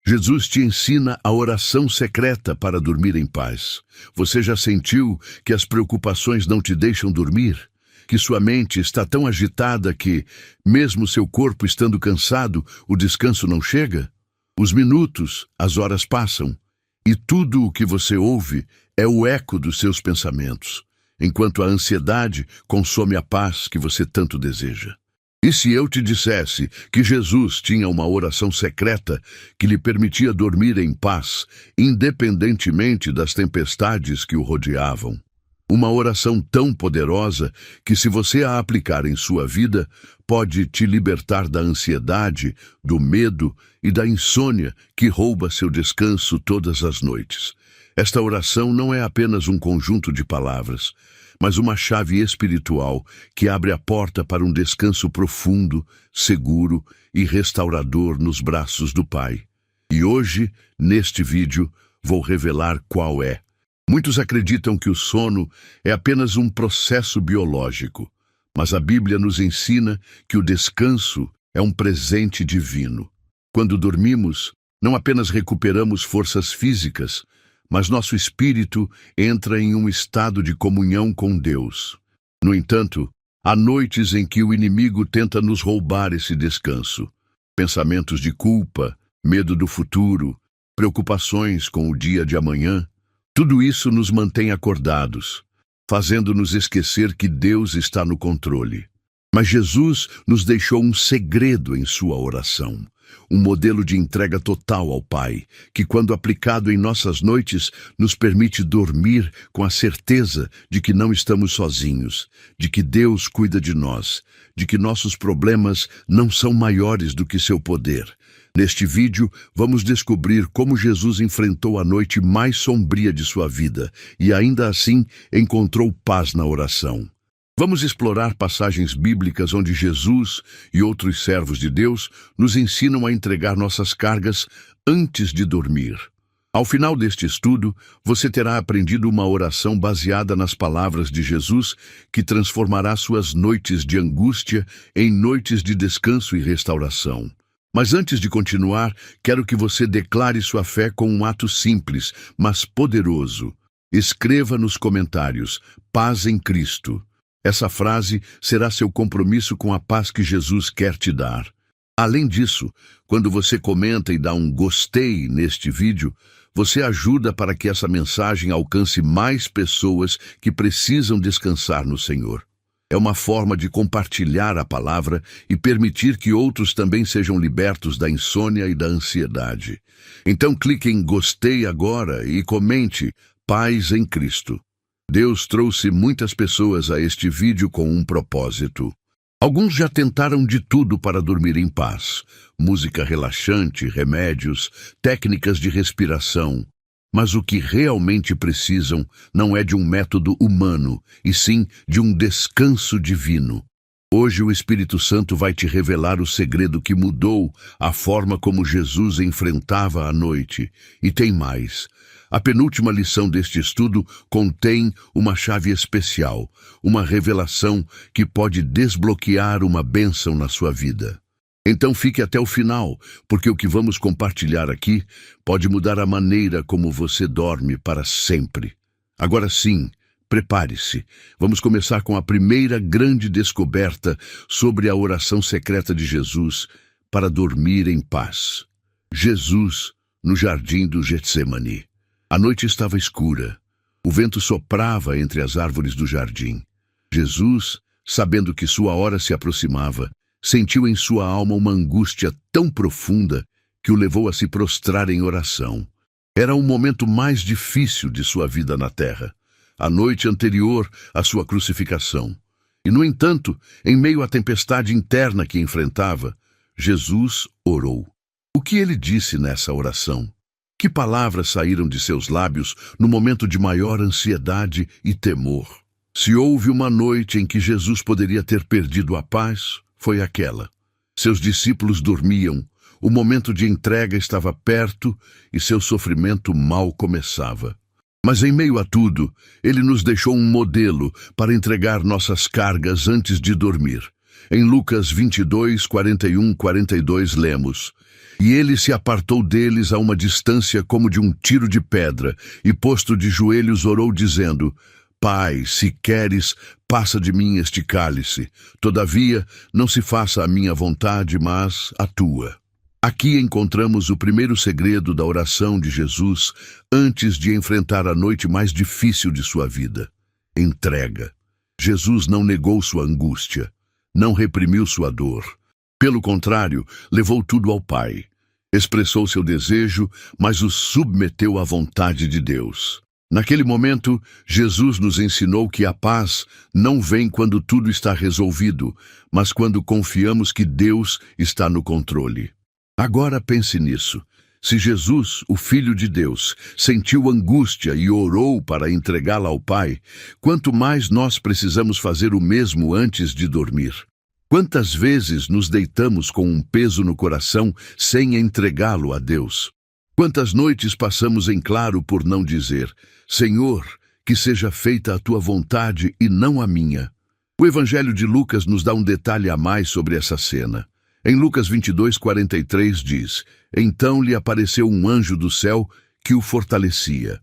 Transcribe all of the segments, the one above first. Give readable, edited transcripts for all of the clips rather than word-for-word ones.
Jesus te ensina a oração secreta para dormir em paz. Você já sentiu que as preocupações não te deixam dormir? Que sua mente está tão agitada que, mesmo seu corpo estando cansado, o descanso não chega? Os minutos, as horas passam, e tudo o que você ouve é o eco dos seus pensamentos, enquanto a ansiedade consome a paz que você tanto deseja. E se eu te dissesse que Jesus tinha uma oração secreta que lhe permitia dormir em paz, independentemente das tempestades que o rodeavam? Uma oração tão poderosa que, se você a aplicar em sua vida, pode te libertar da ansiedade, do medo e da insônia que rouba seu descanso todas as noites. Esta oração não é apenas um conjunto de palavras, mas uma chave espiritual que abre a porta para um descanso profundo, seguro e restaurador nos braços do Pai. E hoje, neste vídeo, vou revelar qual é. Muitos acreditam que o sono é apenas um processo biológico, mas a Bíblia nos ensina que o descanso é um presente divino. Quando dormimos, não apenas recuperamos forças físicas, mas nosso espírito entra em um estado de comunhão com Deus. No entanto, há noites em que o inimigo tenta nos roubar esse descanso. Pensamentos de culpa, medo do futuro, preocupações com o dia de amanhã, tudo isso nos mantém acordados, fazendo-nos esquecer que Deus está no controle. Mas Jesus nos deixou um segredo em sua oração. Um modelo de entrega total ao Pai, que, quando aplicado em nossas noites, nos permite dormir com a certeza de que não estamos sozinhos, de que Deus cuida de nós, de que nossos problemas não são maiores do que seu poder. Neste vídeo, vamos descobrir como Jesus enfrentou a noite mais sombria de sua vida e, ainda assim, encontrou paz na oração. Vamos explorar passagens bíblicas onde Jesus e outros servos de Deus nos ensinam a entregar nossas cargas antes de dormir. Ao final deste estudo, você terá aprendido uma oração baseada nas palavras de Jesus que transformará suas noites de angústia em noites de descanso e restauração. Mas antes de continuar, quero que você declare sua fé com um ato simples, mas poderoso. Escreva nos comentários: paz em Cristo. Essa frase será seu compromisso com a paz que Jesus quer te dar. Além disso, quando você comenta e dá um gostei neste vídeo, você ajuda para que essa mensagem alcance mais pessoas que precisam descansar no Senhor. É uma forma de compartilhar a palavra e permitir que outros também sejam libertos da insônia e da ansiedade. Então clique em gostei agora e comente: paz em Cristo. Deus trouxe muitas pessoas a este vídeo com um propósito. Alguns já tentaram de tudo para dormir em paz: música relaxante, remédios, técnicas de respiração. Mas o que realmente precisam não é de um método humano, e sim de um descanso divino. Hoje o Espírito Santo vai te revelar o segredo que mudou a forma como Jesus enfrentava a noite. E tem mais. A penúltima lição deste estudo contém uma chave especial, uma revelação que pode desbloquear uma bênção na sua vida. Então fique até o final, porque o que vamos compartilhar aqui pode mudar a maneira como você dorme para sempre. Agora sim, prepare-se. Vamos começar com a primeira grande descoberta sobre a oração secreta de Jesus para dormir em paz. Jesus no jardim do Getsemane. A noite estava escura. O vento soprava entre as árvores do jardim. Jesus, sabendo que sua hora se aproximava, sentiu em sua alma uma angústia tão profunda que o levou a se prostrar em oração. Era o momento mais difícil de sua vida na terra, a noite anterior à sua crucificação. E, no entanto, em meio à tempestade interna que enfrentava, Jesus orou. O que ele disse nessa oração? Que palavras saíram de seus lábios no momento de maior ansiedade e temor? Se houve uma noite em que Jesus poderia ter perdido a paz, foi aquela. Seus discípulos dormiam, o momento de entrega estava perto e seu sofrimento mal começava. Mas em meio a tudo, ele nos deixou um modelo para entregar nossas cargas antes de dormir. Em Lucas 22, 41, 42 lemos: E ele se apartou deles a uma distância como de um tiro de pedra, e posto de joelhos orou dizendo: Pai, se queres, passa de mim este cálice. Todavia, não se faça a minha vontade, mas a tua. Aqui encontramos o primeiro segredo da oração de Jesus antes de enfrentar a noite mais difícil de sua vida: entrega. Jesus não negou sua angústia, não reprimiu sua dor. Pelo contrário, levou tudo ao Pai. Expressou seu desejo, mas o submeteu à vontade de Deus. Naquele momento, Jesus nos ensinou que a paz não vem quando tudo está resolvido, mas quando confiamos que Deus está no controle. Agora pense nisso. Se Jesus, o Filho de Deus, sentiu angústia e orou para entregá-la ao Pai, quanto mais nós precisamos fazer o mesmo antes de dormir. Quantas vezes nos deitamos com um peso no coração sem entregá-lo a Deus? Quantas noites passamos em claro por não dizer: Senhor, que seja feita a tua vontade e não a minha? O Evangelho de Lucas nos dá um detalhe a mais sobre essa cena. Em Lucas 22:43 diz: Então lhe apareceu um anjo do céu que o fortalecia.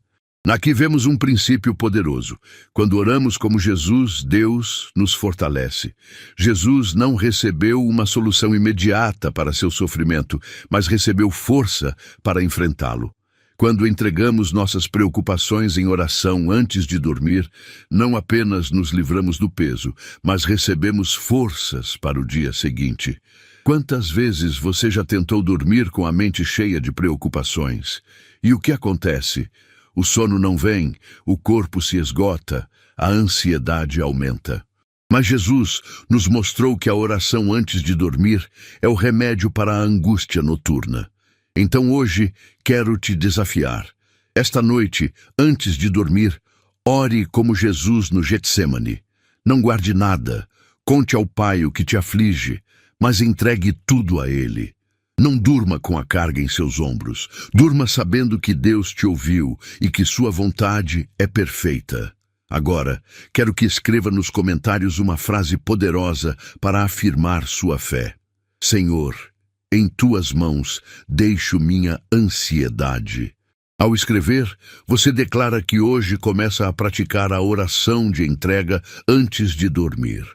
Aqui vemos um princípio poderoso. Quando oramos como Jesus, Deus nos fortalece. Jesus não recebeu uma solução imediata para seu sofrimento, mas recebeu força para enfrentá-lo. Quando entregamos nossas preocupações em oração antes de dormir, não apenas nos livramos do peso, mas recebemos forças para o dia seguinte. Quantas vezes você já tentou dormir com a mente cheia de preocupações? E o que acontece? O sono não vem, o corpo se esgota, a ansiedade aumenta. Mas Jesus nos mostrou que a oração antes de dormir é o remédio para a angústia noturna. Então hoje quero te desafiar. Esta noite, antes de dormir, ore como Jesus no Getsemane. Não guarde nada, conte ao Pai o que te aflige, mas entregue tudo a Ele. Não durma com a carga em seus ombros. Durma sabendo que Deus te ouviu e que sua vontade é perfeita. Agora, quero que escreva nos comentários uma frase poderosa para afirmar sua fé. Senhor, em tuas mãos deixo minha ansiedade. Ao escrever, você declara que hoje começa a praticar a oração de entrega antes de dormir.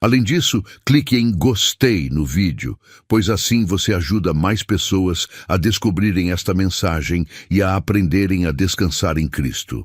Além disso, clique em gostei no vídeo, pois assim você ajuda mais pessoas a descobrirem esta mensagem e a aprenderem a descansar em Cristo.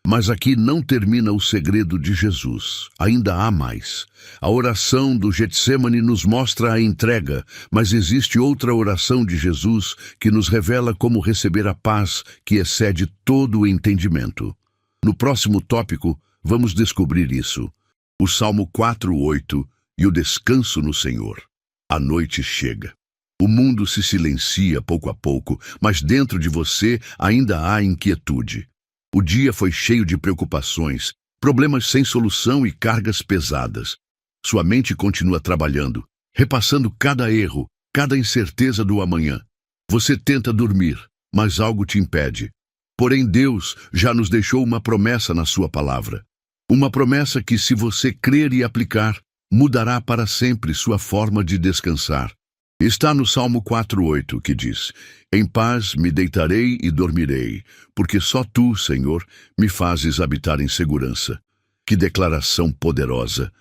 Mas aqui não termina o segredo de Jesus. Ainda há mais. A oração do Getsemane nos mostra a entrega, mas existe outra oração de Jesus que nos revela como receber a paz que excede todo o entendimento. No próximo tópico, vamos descobrir isso. O Salmo 4:8 e o descanso no Senhor. A noite chega. O mundo se silencia pouco a pouco, mas dentro de você ainda há inquietude. O dia foi cheio de preocupações, problemas sem solução e cargas pesadas. Sua mente continua trabalhando, repassando cada erro, cada incerteza do amanhã. Você tenta dormir, mas algo te impede. Porém, Deus já nos deixou uma promessa na sua palavra. Uma promessa que, se você crer e aplicar, mudará para sempre sua forma de descansar. Está no Salmo 4:8, que diz: Em paz me deitarei e dormirei, porque só tu, Senhor, me fazes habitar em segurança. Que declaração poderosa!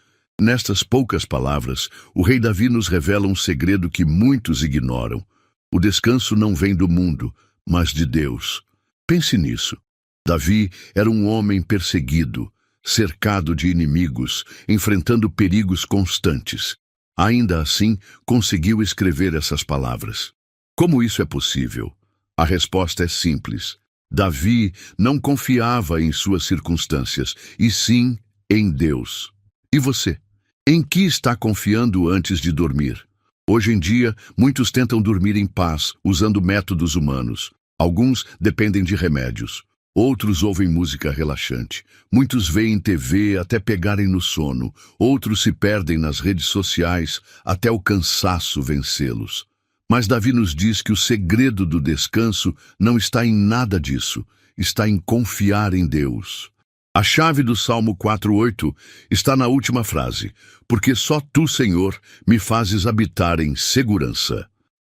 Nestas poucas palavras, o rei Davi nos revela um segredo que muitos ignoram. O descanso não vem do mundo, mas de Deus. Pense nisso. Davi era um homem perseguido, cercado de inimigos, enfrentando perigos constantes. Ainda assim, conseguiu escrever essas palavras. Como isso é possível? A resposta é simples. Davi não confiava em suas circunstâncias, e sim em Deus. E você? Em que está confiando antes de dormir? Hoje em dia, muitos tentam dormir em paz, usando métodos humanos. Alguns dependem de remédios. Outros ouvem música relaxante. Muitos veem TV até pegarem no sono. Outros se perdem nas redes sociais até o cansaço vencê-los. Mas Davi nos diz que o segredo do descanso não está em nada disso. Está em confiar em Deus. A chave do Salmo 4:8 está na última frase. Porque só tu, Senhor, me fazes habitar em segurança.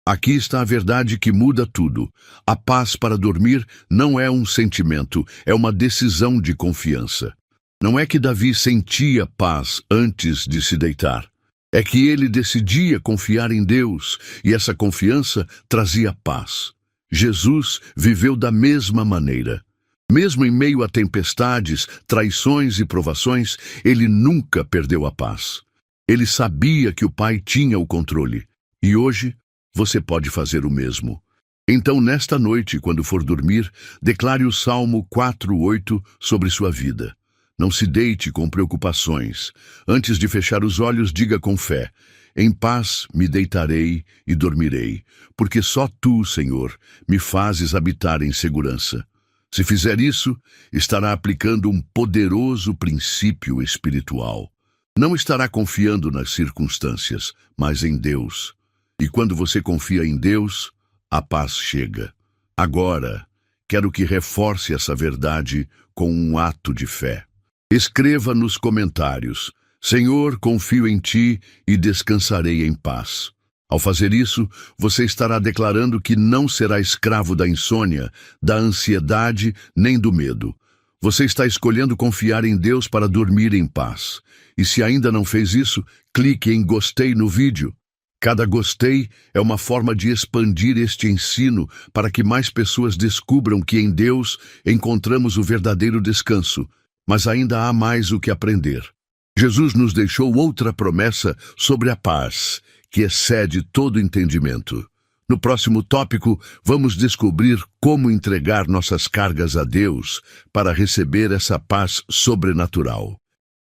Aqui está a verdade que muda tudo. A paz para dormir não é um sentimento, é uma decisão de confiança. Não é que Davi sentia paz antes de se deitar. É que ele decidia confiar em Deus, e essa confiança trazia paz. Jesus viveu da mesma maneira. Mesmo em meio a tempestades, traições e provações, ele nunca perdeu a paz. Ele sabia que o Pai tinha o controle. E hoje, você pode fazer o mesmo. Então, nesta noite, quando for dormir, declare o Salmo 4:8 sobre sua vida. Não se deite com preocupações. Antes de fechar os olhos, diga com fé: em paz me deitarei e dormirei, porque só tu, Senhor, me fazes habitar em segurança. Se fizer isso, estará aplicando um poderoso princípio espiritual. Não estará confiando nas circunstâncias, mas em Deus. E quando você confia em Deus, a paz chega. Agora, quero que reforce essa verdade com um ato de fé. Escreva nos comentários: Senhor, confio em Ti e descansarei em paz. Ao fazer isso, você estará declarando que não será escravo da insônia, da ansiedade, nem do medo. Você está escolhendo confiar em Deus para dormir em paz. E se ainda não fez isso, clique em gostei no vídeo. Cada gostei é uma forma de expandir este ensino para que mais pessoas descubram que em Deus encontramos o verdadeiro descanso. Mas ainda há mais o que aprender. Jesus nos deixou outra promessa sobre a paz, que excede todo entendimento. No próximo tópico, vamos descobrir como entregar nossas cargas a Deus para receber essa paz sobrenatural.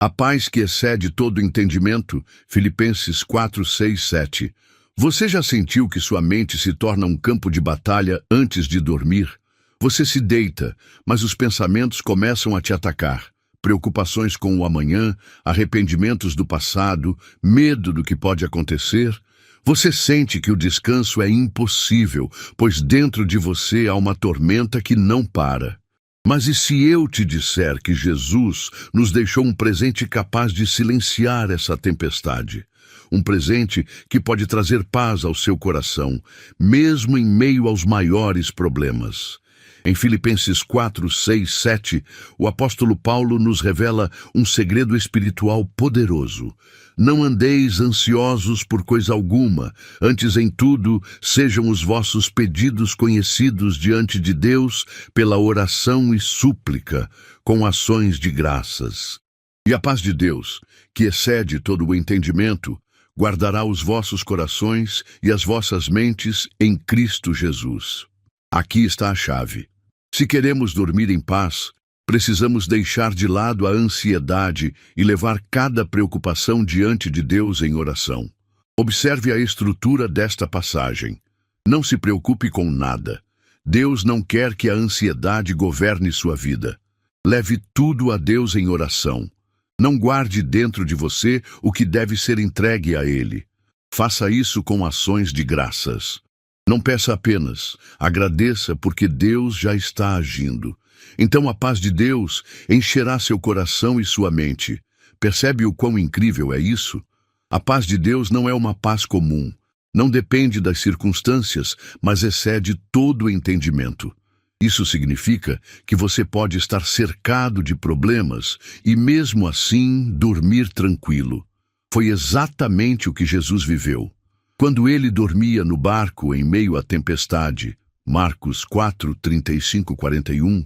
A paz que excede todo entendimento, Filipenses 4:6-7. Você já sentiu que sua mente se torna um campo de batalha antes de dormir? Você se deita, mas os pensamentos começam a te atacar. Preocupações com o amanhã, arrependimentos do passado, medo do que pode acontecer. Você sente que o descanso é impossível, pois dentro de você há uma tormenta que não para. Mas e se eu te disser que Jesus nos deixou um presente capaz de silenciar essa tempestade? Um presente que pode trazer paz ao seu coração, mesmo em meio aos maiores problemas. Em Filipenses 4:6-7, o apóstolo Paulo nos revela um segredo espiritual poderoso. Não andeis ansiosos por coisa alguma, antes em tudo sejam os vossos pedidos conhecidos diante de Deus pela oração e súplica, com ações de graças. E a paz de Deus, que excede todo o entendimento, guardará os vossos corações e as vossas mentes em Cristo Jesus. Aqui está a chave. Se queremos dormir em paz, precisamos deixar de lado a ansiedade e levar cada preocupação diante de Deus em oração. Observe a estrutura desta passagem. Não se preocupe com nada. Deus não quer que a ansiedade governe sua vida. Leve tudo a Deus em oração. Não guarde dentro de você o que deve ser entregue a Ele. Faça isso com ações de graças. Não peça apenas, agradeça porque Deus já está agindo. Então a paz de Deus encherá seu coração e sua mente. Percebe o quão incrível é isso? A paz de Deus não é uma paz comum. Não depende das circunstâncias, mas excede todo o entendimento. Isso significa que você pode estar cercado de problemas e mesmo assim dormir tranquilo. Foi exatamente o que Jesus viveu. Quando ele dormia no barco em meio à tempestade, Marcos 4:35-41,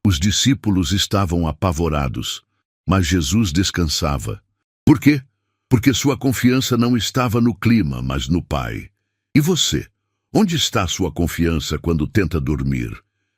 os discípulos estavam apavorados, mas Jesus descansava. Por quê? Porque sua confiança não estava no clima, mas no Pai. E você? Onde está sua confiança quando tenta dormir?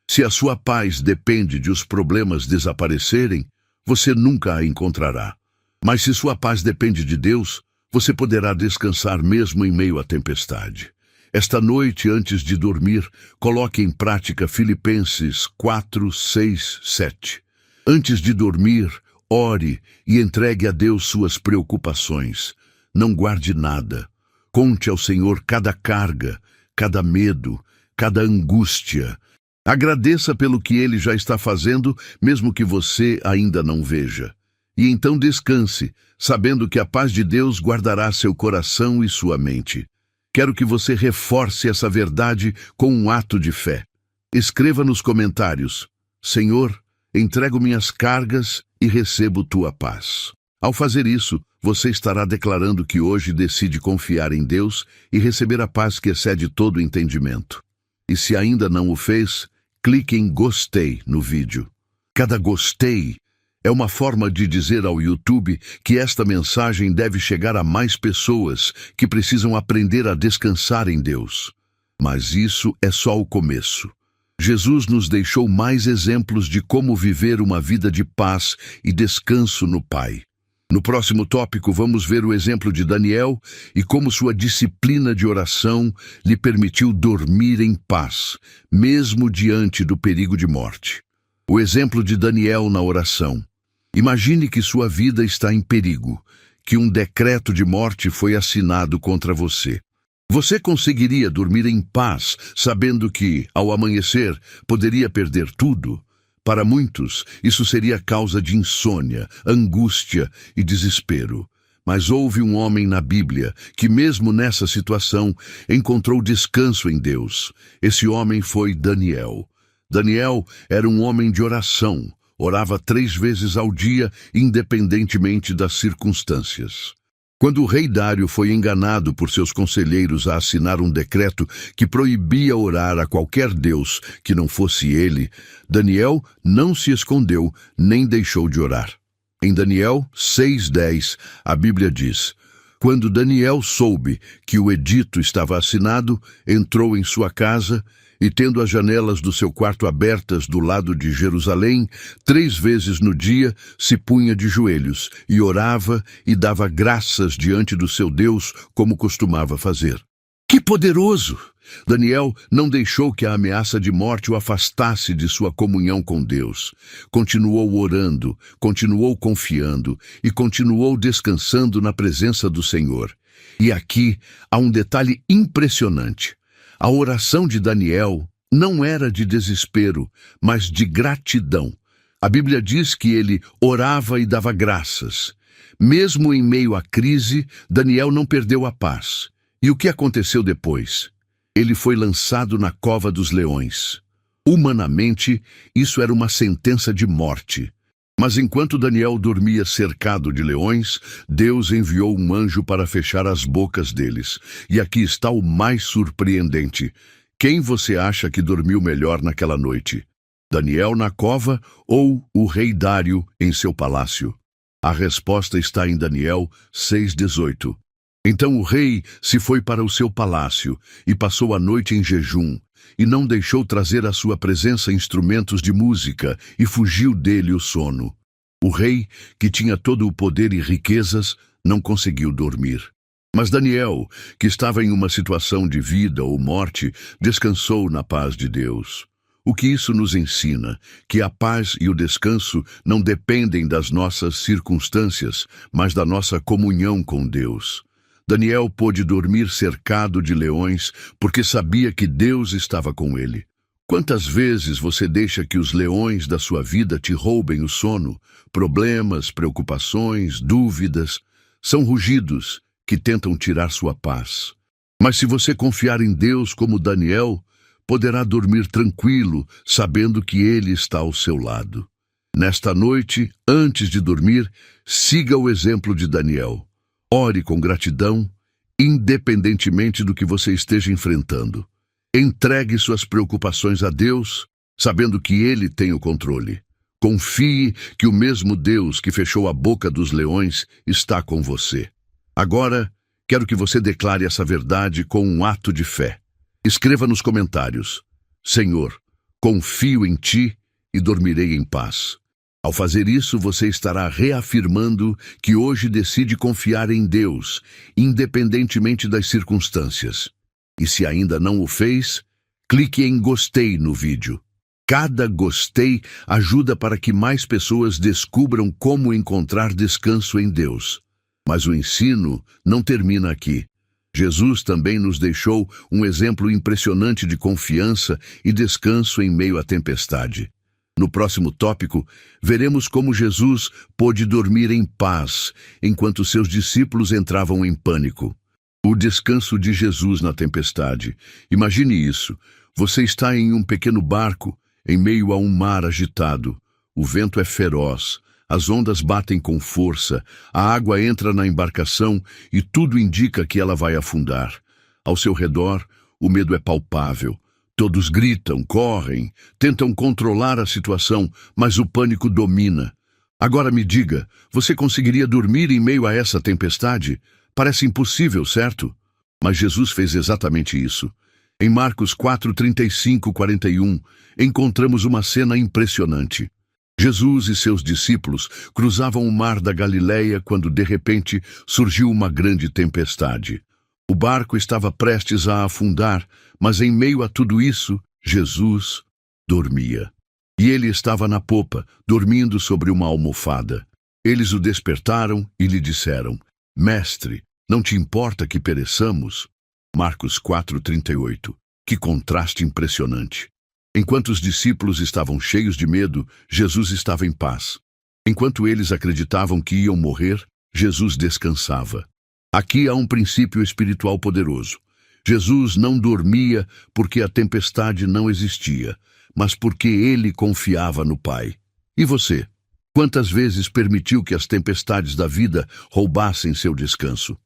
Se a sua paz depende de os problemas desaparecerem, você nunca a encontrará. Mas se sua paz depende de Deus, você poderá descansar mesmo em meio à tempestade. Esta noite, antes de dormir, coloque em prática Filipenses 4:6-7. Antes de dormir, ore e entregue a Deus suas preocupações. Não guarde nada. Conte ao Senhor cada carga, cada medo, cada angústia. Agradeça pelo que Ele já está fazendo, mesmo que você ainda não veja. E então descanse, sabendo que a paz de Deus guardará seu coração e sua mente. Quero que você reforce essa verdade com um ato de fé. Escreva nos comentários: Senhor, entrego minhas cargas e recebo tua paz. Ao fazer isso, você estará declarando que hoje decide confiar em Deus e receber a paz que excede todo o entendimento. E se ainda não o fez, clique em gostei no vídeo. Cada gostei é uma forma de dizer ao YouTube que esta mensagem deve chegar a mais pessoas que precisam aprender a descansar em Deus. Mas isso é só o começo. Jesus nos deixou mais exemplos de como viver uma vida de paz e descanso no Pai. No próximo tópico, vamos ver o exemplo de Daniel e como sua disciplina de oração lhe permitiu dormir em paz, mesmo diante do perigo de morte. O exemplo de Daniel na oração. Imagine que sua vida está em perigo, que um decreto de morte foi assinado contra você. Você conseguiria dormir em paz, sabendo que, ao amanhecer, poderia perder tudo? Para muitos, isso seria causa de insônia, angústia e desespero. Mas houve um homem na Bíblia que, mesmo nessa situação, encontrou descanso em Deus. Esse homem foi Daniel. Daniel era um homem de oração. Orava 3 vezes ao dia, independentemente das circunstâncias. Quando o rei Dário foi enganado por seus conselheiros a assinar um decreto que proibia orar a qualquer deus que não fosse ele, Daniel não se escondeu nem deixou de orar. Em Daniel 6:10, a Bíblia diz: Quando Daniel soube que o edito estava assinado, entrou em sua casa e, tendo as janelas do seu quarto abertas do lado de Jerusalém, 3 vezes no dia se punha de joelhos e orava e dava graças diante do seu Deus, como costumava fazer. Que poderoso! Daniel não deixou que a ameaça de morte o afastasse de sua comunhão com Deus. Continuou orando, continuou confiando e continuou descansando na presença do Senhor. E aqui há um detalhe impressionante. A oração de Daniel não era de desespero, mas de gratidão. A Bíblia diz que ele orava e dava graças. Mesmo em meio à crise, Daniel não perdeu a paz. E o que aconteceu depois? Ele foi lançado na cova dos leões. Humanamente, isso era uma sentença de morte. Mas enquanto Daniel dormia cercado de leões, Deus enviou um anjo para fechar as bocas deles. E aqui está o mais surpreendente. Quem você acha que dormiu melhor naquela noite? Daniel na cova ou o rei Dário em seu palácio? A resposta está em Daniel 6:18. Então o rei se foi para o seu palácio e passou a noite em jejum, e não deixou trazer à sua presença instrumentos de música, e fugiu dele o sono. O rei, que tinha todo o poder e riquezas, não conseguiu dormir. Mas Daniel, que estava em uma situação de vida ou morte, descansou na paz de Deus. O que isso nos ensina? Que a paz e o descanso não dependem das nossas circunstâncias, mas da nossa comunhão com Deus. Daniel pôde dormir cercado de leões porque sabia que Deus estava com ele. Quantas vezes você deixa que os leões da sua vida te roubem o sono? Problemas, preocupações, dúvidas, são rugidos que tentam tirar sua paz. Mas se você confiar em Deus como Daniel, poderá dormir tranquilo, sabendo que Ele está ao seu lado. Nesta noite, antes de dormir, siga o exemplo de Daniel. Ore com gratidão, independentemente do que você esteja enfrentando. Entregue suas preocupações a Deus, sabendo que Ele tem o controle. Confie que o mesmo Deus que fechou a boca dos leões está com você. Agora, quero que você declare essa verdade com um ato de fé. Escreva nos comentários: Senhor, confio em Ti e dormirei em paz. Ao fazer isso, você estará reafirmando que hoje decide confiar em Deus, independentemente das circunstâncias. E se ainda não o fez, clique em gostei no vídeo. Cada gostei ajuda para que mais pessoas descubram como encontrar descanso em Deus. Mas o ensino não termina aqui. Jesus também nos deixou um exemplo impressionante de confiança e descanso em meio à tempestade. No próximo tópico, veremos como Jesus pôde dormir em paz, enquanto seus discípulos entravam em pânico. O descanso de Jesus na tempestade. Imagine isso. Você está em um pequeno barco, em meio a um mar agitado. O vento é feroz, as ondas batem com força, a água entra na embarcação e tudo indica que ela vai afundar. Ao seu redor, o medo é palpável. Todos gritam, correm, tentam controlar a situação, mas o pânico domina. Agora me diga, você conseguiria dormir em meio a essa tempestade? Parece impossível, certo? Mas Jesus fez exatamente isso. Em Marcos 4:35-41, encontramos uma cena impressionante. Jesus e seus discípulos cruzavam o mar da Galileia quando, de repente, surgiu uma grande tempestade. O barco estava prestes a afundar, mas em meio a tudo isso, Jesus dormia. E ele estava na popa, dormindo sobre uma almofada. Eles o despertaram e lhe disseram: Mestre, não te importa que pereçamos? Marcos 4:38. Que contraste impressionante. Enquanto os discípulos estavam cheios de medo, Jesus estava em paz. Enquanto eles acreditavam que iam morrer, Jesus descansava. Aqui há um princípio espiritual poderoso. Jesus não dormia porque a tempestade não existia, mas porque ele confiava no Pai. E você? Quantas vezes permitiu que as tempestades da vida roubassem seu descanso?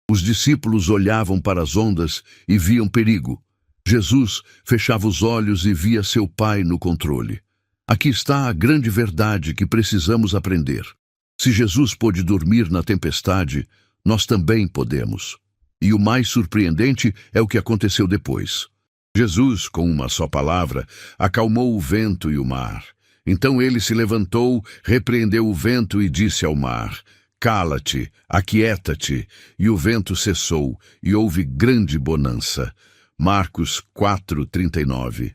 Os discípulos olhavam para as ondas e viam perigo. Jesus fechava os olhos e via seu Pai no controle. Aqui está a grande verdade que precisamos aprender. Se Jesus pôde dormir na tempestade, nós também podemos. E o mais surpreendente é o que aconteceu depois. Jesus, com uma só palavra, acalmou o vento e o mar. Então ele se levantou, repreendeu o vento e disse ao mar: Cala-te, aquieta-te. E o vento cessou, e houve grande bonança. Marcos 4:39.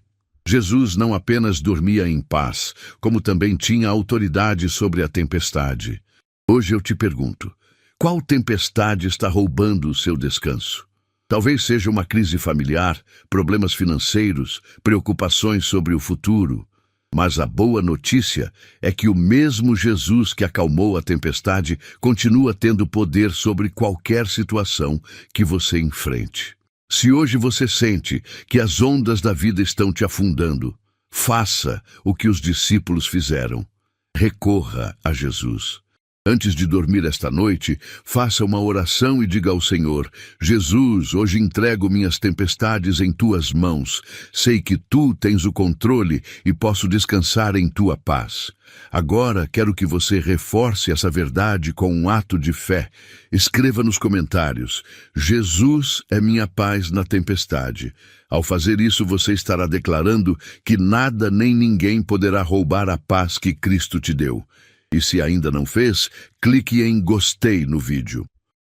Jesus não apenas dormia em paz, como também tinha autoridade sobre a tempestade. Hoje eu te pergunto, qual tempestade está roubando o seu descanso? Talvez seja uma crise familiar, problemas financeiros, preocupações sobre o futuro. Mas a boa notícia é que o mesmo Jesus que acalmou a tempestade continua tendo poder sobre qualquer situação que você enfrente. Se hoje você sente que as ondas da vida estão te afundando, faça o que os discípulos fizeram. Recorra a Jesus. Antes de dormir esta noite, faça uma oração e diga ao Senhor: Jesus, hoje entrego minhas tempestades em tuas mãos. Sei que tu tens o controle e posso descansar em tua paz. Agora quero que você reforce essa verdade com um ato de fé. Escreva nos comentários: Jesus é minha paz na tempestade. Ao fazer isso, você estará declarando que nada nem ninguém poderá roubar a paz que Cristo te deu. E se ainda não fez, clique em gostei no vídeo.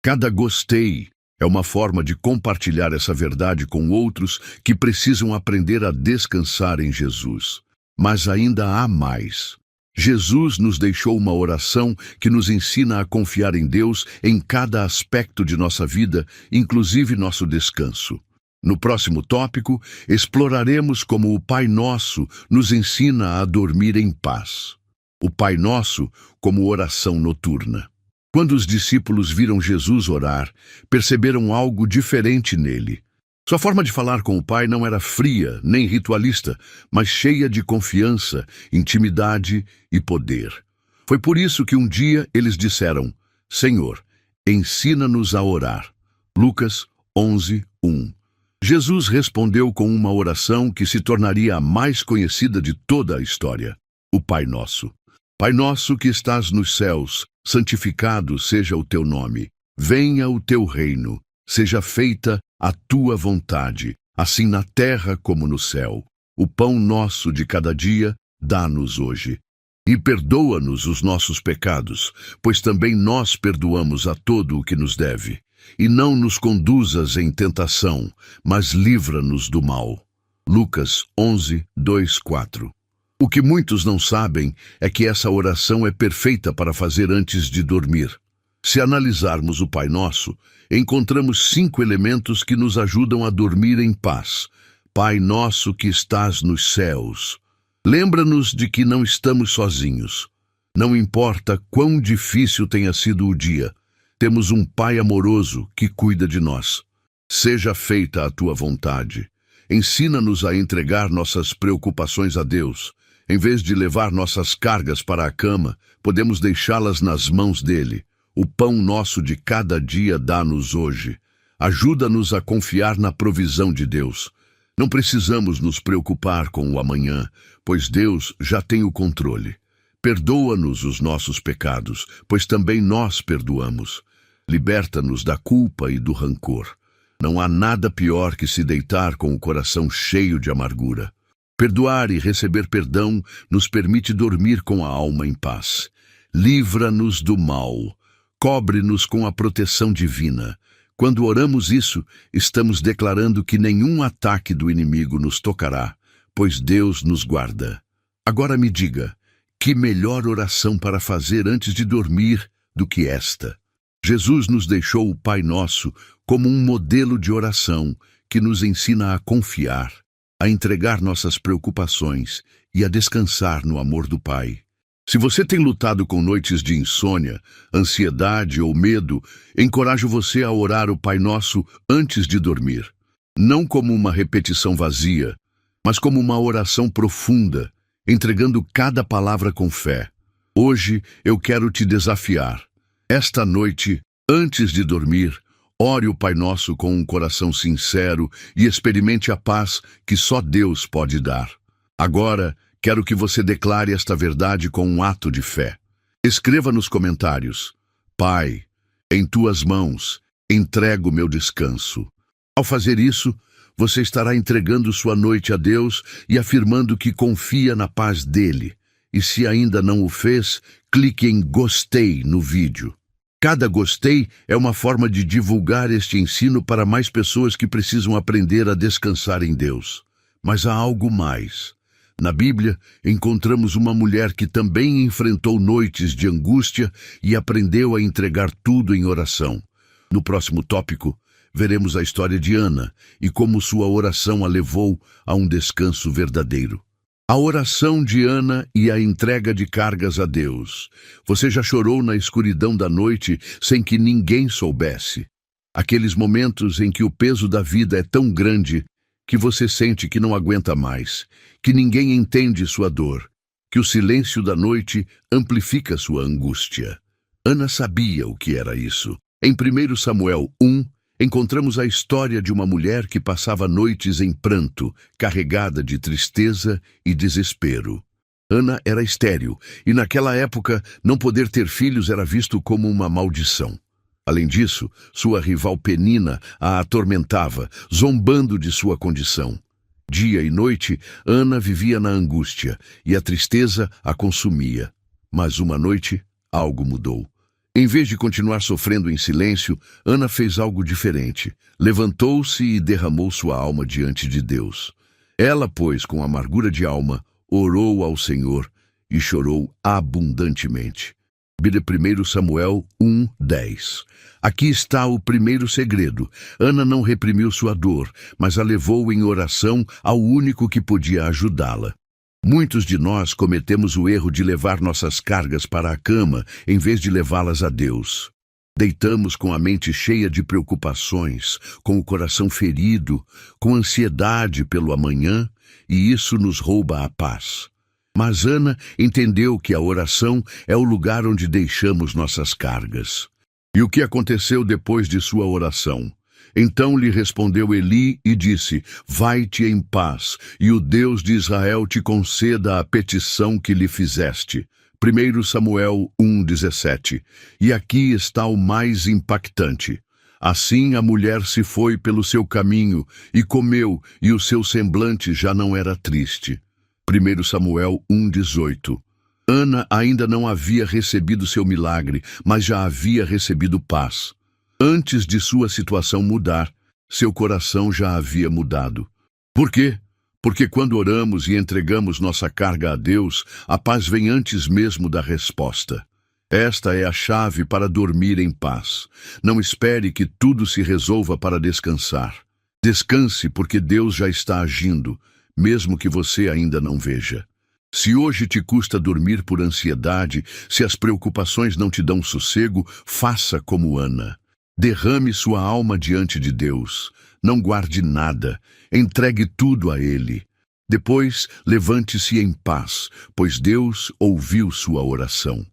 Cada gostei é uma forma de compartilhar essa verdade com outros que precisam aprender a descansar em Jesus. Mas ainda há mais. Jesus nos deixou uma oração que nos ensina a confiar em Deus em cada aspecto de nossa vida, inclusive nosso descanso. No próximo tópico, exploraremos como o Pai Nosso nos ensina a dormir em paz. O Pai Nosso como oração noturna. Quando os discípulos viram Jesus orar, perceberam algo diferente nele. Sua forma de falar com o Pai não era fria nem ritualista, mas cheia de confiança, intimidade e poder. Foi por isso que um dia eles disseram: Senhor, ensina-nos a orar. Lucas 11:1. Jesus respondeu com uma oração que se tornaria a mais conhecida de toda a história: o Pai Nosso. Pai nosso que estás nos céus, santificado seja o teu nome. Venha o teu reino. Seja feita a tua vontade, assim na terra como no céu. O pão nosso de cada dia, dá-nos hoje. E perdoa-nos os nossos pecados, pois também nós perdoamos a todo o que nos deve. E não nos conduzas em tentação, mas livra-nos do mal. Lucas 11:2-4. O que muitos não sabem é que essa oração é perfeita para fazer antes de dormir. Se analisarmos o Pai Nosso, encontramos 5 elementos que nos ajudam a dormir em paz. Pai Nosso que estás nos céus. Lembra-nos de que não estamos sozinhos. Não importa quão difícil tenha sido o dia, temos um Pai amoroso que cuida de nós. Seja feita a tua vontade. Ensina-nos a entregar nossas preocupações a Deus. Em vez de levar nossas cargas para a cama, podemos deixá-las nas mãos dele. O pão nosso de cada dia dá-nos hoje. Ajuda-nos a confiar na provisão de Deus. Não precisamos nos preocupar com o amanhã, pois Deus já tem o controle. Perdoa-nos os nossos pecados, pois também nós perdoamos. Liberta-nos da culpa e do rancor. Não há nada pior que se deitar com o coração cheio de amargura. Perdoar e receber perdão nos permite dormir com a alma em paz. Livra-nos do mal. Cobre-nos com a proteção divina. Quando oramos isso, estamos declarando que nenhum ataque do inimigo nos tocará, pois Deus nos guarda. Agora me diga, que melhor oração para fazer antes de dormir do que esta? Jesus nos deixou o Pai Nosso como um modelo de oração que nos ensina a confiar, a entregar nossas preocupações e a descansar no amor do Pai. Se você tem lutado com noites de insônia, ansiedade ou medo, encorajo você a orar o Pai Nosso antes de dormir. Não como uma repetição vazia, mas como uma oração profunda, entregando cada palavra com fé. Hoje eu quero te desafiar. Esta noite, antes de dormir, ore o Pai Nosso com um coração sincero e experimente a paz que só Deus pode dar. Agora, quero que você declare esta verdade com um ato de fé. Escreva nos comentários: Pai, em tuas mãos entrego meu descanso. Ao fazer isso, você estará entregando sua noite a Deus e afirmando que confia na paz dele. E se ainda não o fez, clique em gostei no vídeo. Cada gostei é uma forma de divulgar este ensino para mais pessoas que precisam aprender a descansar em Deus. Mas há algo mais. Na Bíblia, encontramos uma mulher que também enfrentou noites de angústia e aprendeu a entregar tudo em oração. No próximo tópico, veremos a história de Ana e como sua oração a levou a um descanso verdadeiro. A oração de Ana e a entrega de cargas a Deus. Você já chorou na escuridão da noite sem que ninguém soubesse? Aqueles momentos em que o peso da vida é tão grande que você sente que não aguenta mais, que ninguém entende sua dor, que o silêncio da noite amplifica sua angústia. Ana sabia o que era isso. Em 1 Samuel 1, encontramos a história de uma mulher que passava noites em pranto, carregada de tristeza e desespero. Ana era estéril, e naquela época não poder ter filhos era visto como uma maldição. Além disso, sua rival Penina a atormentava, zombando de sua condição. Dia e noite, Ana vivia na angústia, e a tristeza a consumia. Mas uma noite, algo mudou. Em vez de continuar sofrendo em silêncio, Ana fez algo diferente. Levantou-se e derramou sua alma diante de Deus. Ela, pois, com amargura de alma, orou ao Senhor e chorou abundantemente. 1 Samuel 1:10. Aqui está o primeiro segredo. Ana não reprimiu sua dor, mas a levou em oração ao único que podia ajudá-la. Muitos de nós cometemos o erro de levar nossas cargas para a cama em vez de levá-las a Deus. Deitamos com a mente cheia de preocupações, com o coração ferido, com ansiedade pelo amanhã, e isso nos rouba a paz. Mas Ana entendeu que a oração é o lugar onde deixamos nossas cargas. E o que aconteceu depois de sua oração? Então lhe respondeu Eli e disse: Vai-te em paz, e o Deus de Israel te conceda a petição que lhe fizeste. 1 Samuel 1:17. E aqui está o mais impactante. Assim a mulher se foi pelo seu caminho e comeu, e o seu semblante já não era triste. 1 Samuel 1:18. Ana ainda não havia recebido seu milagre, mas já havia recebido paz. Antes de sua situação mudar, seu coração já havia mudado. Por quê? Porque quando oramos e entregamos nossa carga a Deus, a paz vem antes mesmo da resposta. Esta é a chave para dormir em paz. Não espere que tudo se resolva para descansar. Descanse porque Deus já está agindo, mesmo que você ainda não veja. Se hoje te custa dormir por ansiedade, se as preocupações não te dão sossego, faça como Ana. Derrame sua alma diante de Deus. Não guarde nada. Entregue tudo a Ele. Depois, levante-se em paz, pois Deus ouviu sua oração.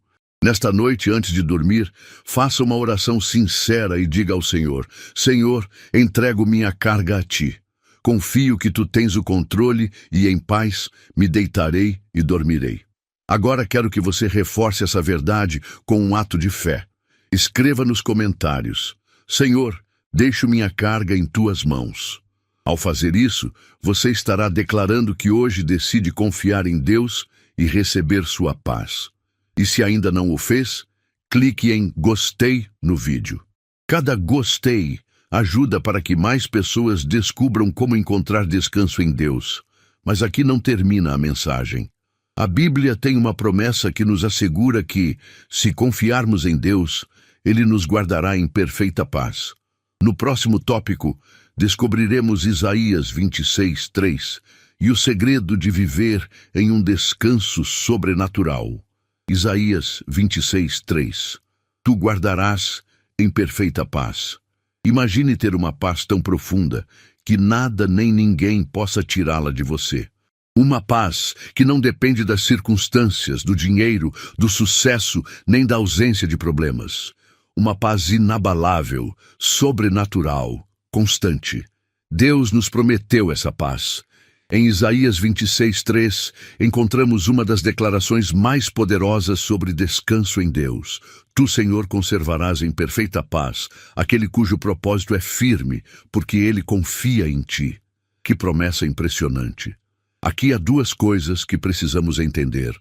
Nesta noite, antes de dormir, faça uma oração sincera e diga ao Senhor: Senhor, entrego minha carga a Ti. Confio que Tu tens o controle e, em paz, me deitarei e dormirei. Agora quero que você reforce essa verdade com um ato de fé. Escreva nos comentários: Senhor, deixo minha carga em Tuas mãos. Ao fazer isso, você estará declarando que hoje decide confiar em Deus e receber sua paz. E se ainda não o fez, clique em gostei no vídeo. Cada gostei ajuda para que mais pessoas descubram como encontrar descanso em Deus. Mas aqui não termina a mensagem. A Bíblia tem uma promessa que nos assegura que, se confiarmos em Deus, Ele nos guardará em perfeita paz. No próximo tópico, descobriremos Isaías 26:3 e o segredo de viver em um descanso sobrenatural. Isaías 26:3. Tu guardarás em perfeita paz. Imagine ter uma paz tão profunda que nada nem ninguém possa tirá-la de você. Uma paz que não depende das circunstâncias, do dinheiro, do sucesso, nem da ausência de problemas. Uma paz inabalável, sobrenatural, constante. Deus nos prometeu essa paz. Em Isaías 26:3, encontramos uma das declarações mais poderosas sobre descanso em Deus. Tu, Senhor, conservarás em perfeita paz aquele cujo propósito é firme, porque ele confia em Ti. Que promessa impressionante! Aqui há duas coisas que precisamos entender.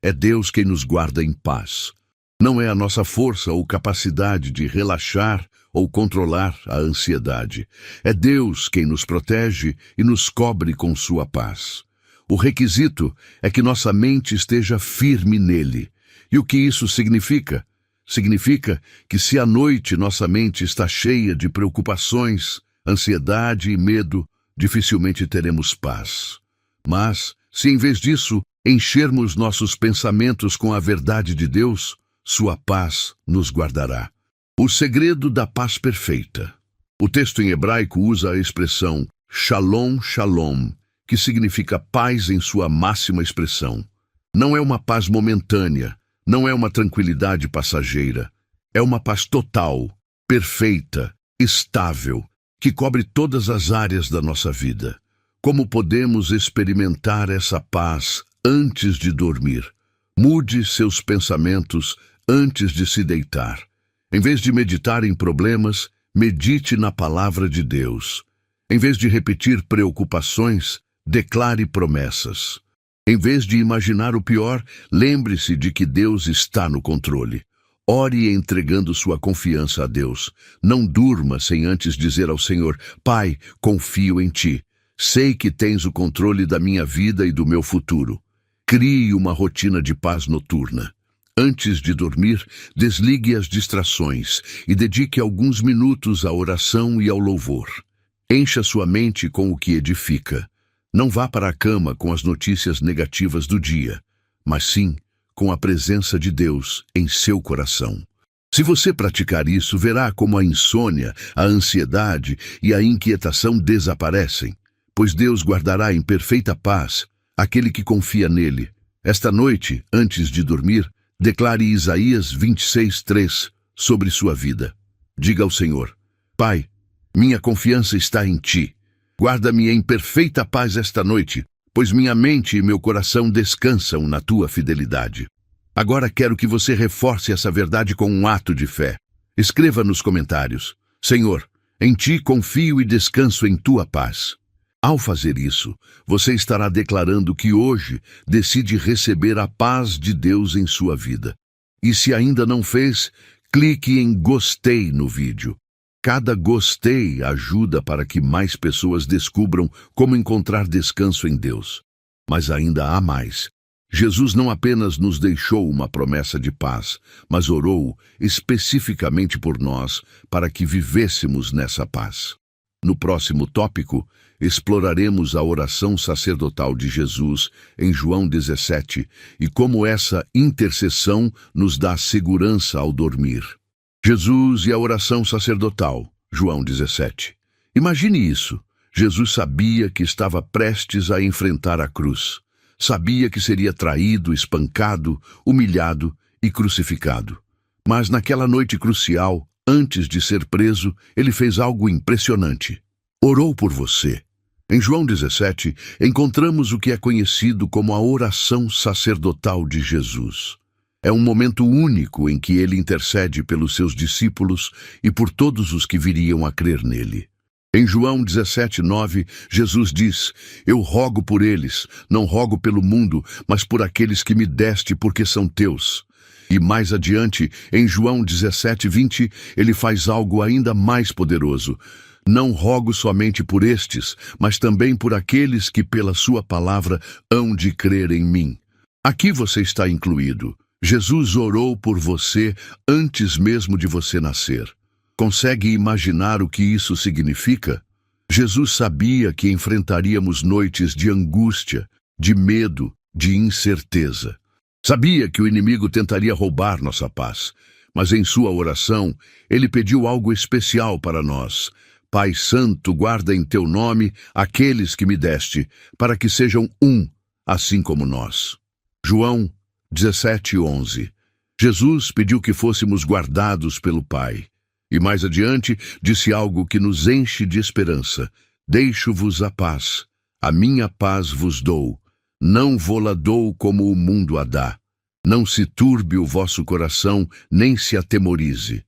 É Deus quem nos guarda em paz. Não é a nossa força ou capacidade de relaxar ou controlar a ansiedade. É Deus quem nos protege e nos cobre com sua paz. O requisito é que nossa mente esteja firme nele. E o que isso significa? Significa que se à noite nossa mente está cheia de preocupações, ansiedade e medo, dificilmente teremos paz. Mas, se em vez disso enchermos nossos pensamentos com a verdade de Deus, sua paz nos guardará. O segredo da paz perfeita. O texto em hebraico usa a expressão shalom, shalom, que significa paz em sua máxima expressão. Não é uma paz momentânea, não é uma tranquilidade passageira. É uma paz total, perfeita, estável, que cobre todas as áreas da nossa vida. Como podemos experimentar essa paz antes de dormir? Mude seus pensamentos antes de se deitar. Em vez de meditar em problemas, medite na palavra de Deus. Em vez de repetir preocupações, declare promessas. Em vez de imaginar o pior, lembre-se de que Deus está no controle. Ore entregando sua confiança a Deus. Não durma sem antes dizer ao Senhor: Pai, confio em Ti. Sei que tens o controle da minha vida e do meu futuro. Crie uma rotina de paz noturna. Antes de dormir, desligue as distrações e dedique alguns minutos à oração e ao louvor. Encha sua mente com o que edifica. Não vá para a cama com as notícias negativas do dia, mas sim com a presença de Deus em seu coração. Se você praticar isso, verá como a insônia, a ansiedade e a inquietação desaparecem, pois Deus guardará em perfeita paz aquele que confia nele. Esta noite, antes de dormir, declare Isaías 26:3 sobre sua vida. Diga ao Senhor: Pai, minha confiança está em Ti. Guarda-me em perfeita paz esta noite, pois minha mente e meu coração descansam na Tua fidelidade. Agora quero que você reforce essa verdade com um ato de fé. Escreva nos comentários: Senhor, em Ti confio e descanso em Tua paz. Ao fazer isso, você estará declarando que hoje decide receber a paz de Deus em sua vida. E se ainda não fez, clique em gostei no vídeo. Cada gostei ajuda para que mais pessoas descubram como encontrar descanso em Deus. Mas ainda há mais. Jesus não apenas nos deixou uma promessa de paz, mas orou especificamente por nós para que vivêssemos nessa paz. No próximo tópico, exploraremos a oração sacerdotal de Jesus em João 17 e como essa intercessão nos dá segurança ao dormir. Jesus e a oração sacerdotal, João 17. Imagine isso. Jesus sabia que estava prestes a enfrentar a cruz. Sabia que seria traído, espancado, humilhado e crucificado. Mas naquela noite crucial, antes de ser preso, ele fez algo impressionante. Orou por você. Em João 17, encontramos o que é conhecido como a oração sacerdotal de Jesus. É um momento único em que ele intercede pelos seus discípulos e por todos os que viriam a crer nele. Em João 17:9, Jesus diz: Eu rogo por eles, não rogo pelo mundo, mas por aqueles que me deste porque são teus. E mais adiante, em João 17:20, ele faz algo ainda mais poderoso. Não rogo somente por estes, mas também por aqueles que pela sua palavra hão de crer em mim. Aqui você está incluído. Jesus orou por você antes mesmo de você nascer. Consegue imaginar o que isso significa? Jesus sabia que enfrentaríamos noites de angústia, de medo, de incerteza. Sabia que o inimigo tentaria roubar nossa paz, mas em sua oração, ele pediu algo especial para nós. Pai Santo, guarda em teu nome aqueles que me deste, para que sejam um, assim como nós. João 17:11. Jesus pediu que fôssemos guardados pelo Pai. E mais adiante, disse algo que nos enche de esperança. Deixo-vos a paz. A minha paz vos dou. Não vô-la dou como o mundo a dá. Não se turbe o vosso coração, nem se atemorize.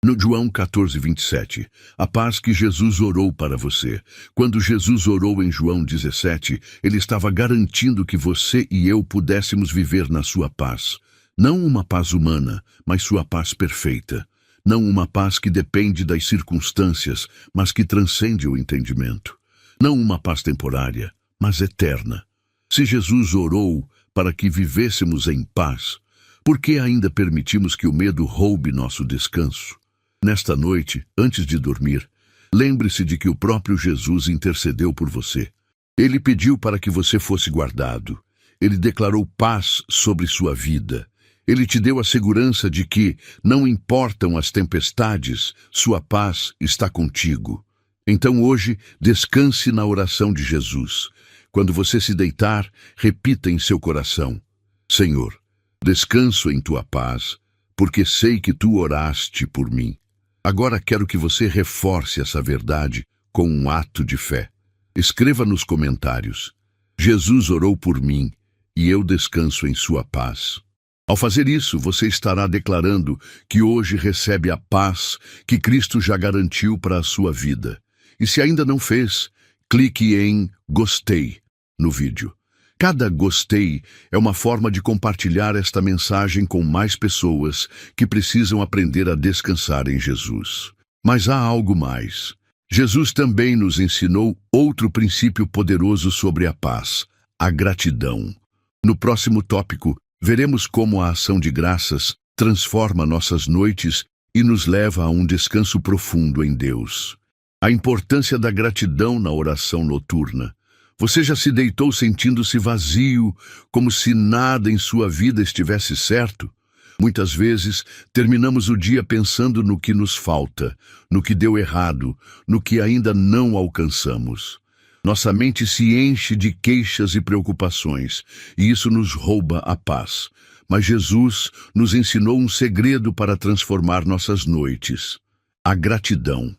No João 14:27, a paz que Jesus orou para você. Quando Jesus orou em João 17, ele estava garantindo que você e eu pudéssemos viver na sua paz. Não uma paz humana, mas sua paz perfeita. Não uma paz que depende das circunstâncias, mas que transcende o entendimento. Não uma paz temporária, mas eterna. Se Jesus orou para que vivêssemos em paz, por que ainda permitimos que o medo roube nosso descanso? Nesta noite, antes de dormir, lembre-se de que o próprio Jesus intercedeu por você. Ele pediu para que você fosse guardado. Ele declarou paz sobre sua vida. Ele te deu a segurança de que, não importam as tempestades, sua paz está contigo. Então hoje, descanse na oração de Jesus. Quando você se deitar, repita em seu coração: Senhor, descanso em tua paz, porque sei que tu oraste por mim. Agora quero que você reforce essa verdade com um ato de fé. Escreva nos comentários: Jesus orou por mim e eu descanso em sua paz. Ao fazer isso, você estará declarando que hoje recebe a paz que Cristo já garantiu para a sua vida. E se ainda não fez, clique em gostei no vídeo. Cada gostei é uma forma de compartilhar esta mensagem com mais pessoas que precisam aprender a descansar em Jesus. Mas há algo mais. Jesus também nos ensinou outro princípio poderoso sobre a paz: a gratidão. No próximo tópico, veremos como a ação de graças transforma nossas noites e nos leva a um descanso profundo em Deus. A importância da gratidão na oração noturna. Você já se deitou sentindo-se vazio, como se nada em sua vida estivesse certo? Muitas vezes, terminamos o dia pensando no que nos falta, no que deu errado, no que ainda não alcançamos. Nossa mente se enche de queixas e preocupações, e isso nos rouba a paz. Mas Jesus nos ensinou um segredo para transformar nossas noites: a gratidão.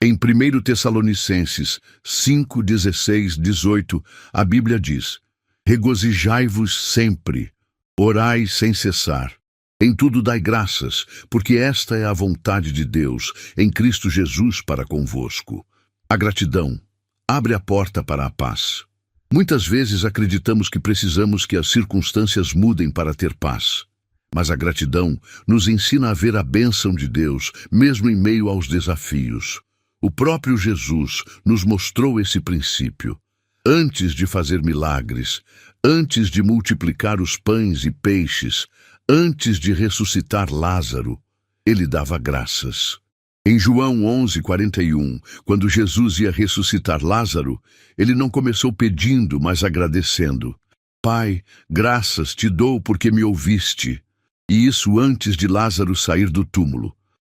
Em 1 Tessalonicenses 5, 16, 18, a Bíblia diz: regozijai-vos sempre, orai sem cessar. Em tudo dai graças, porque esta é a vontade de Deus, em Cristo Jesus para convosco. A gratidão abre a porta para a paz. Muitas vezes acreditamos que precisamos que as circunstâncias mudem para ter paz. Mas a gratidão nos ensina a ver a bênção de Deus, mesmo em meio aos desafios. O próprio Jesus nos mostrou esse princípio. Antes de fazer milagres, antes de multiplicar os pães e peixes, antes de ressuscitar Lázaro, ele dava graças. Em João 11:41, quando Jesus ia ressuscitar Lázaro, ele não começou pedindo, mas agradecendo. Pai, graças te dou porque me ouviste. E isso antes de Lázaro sair do túmulo.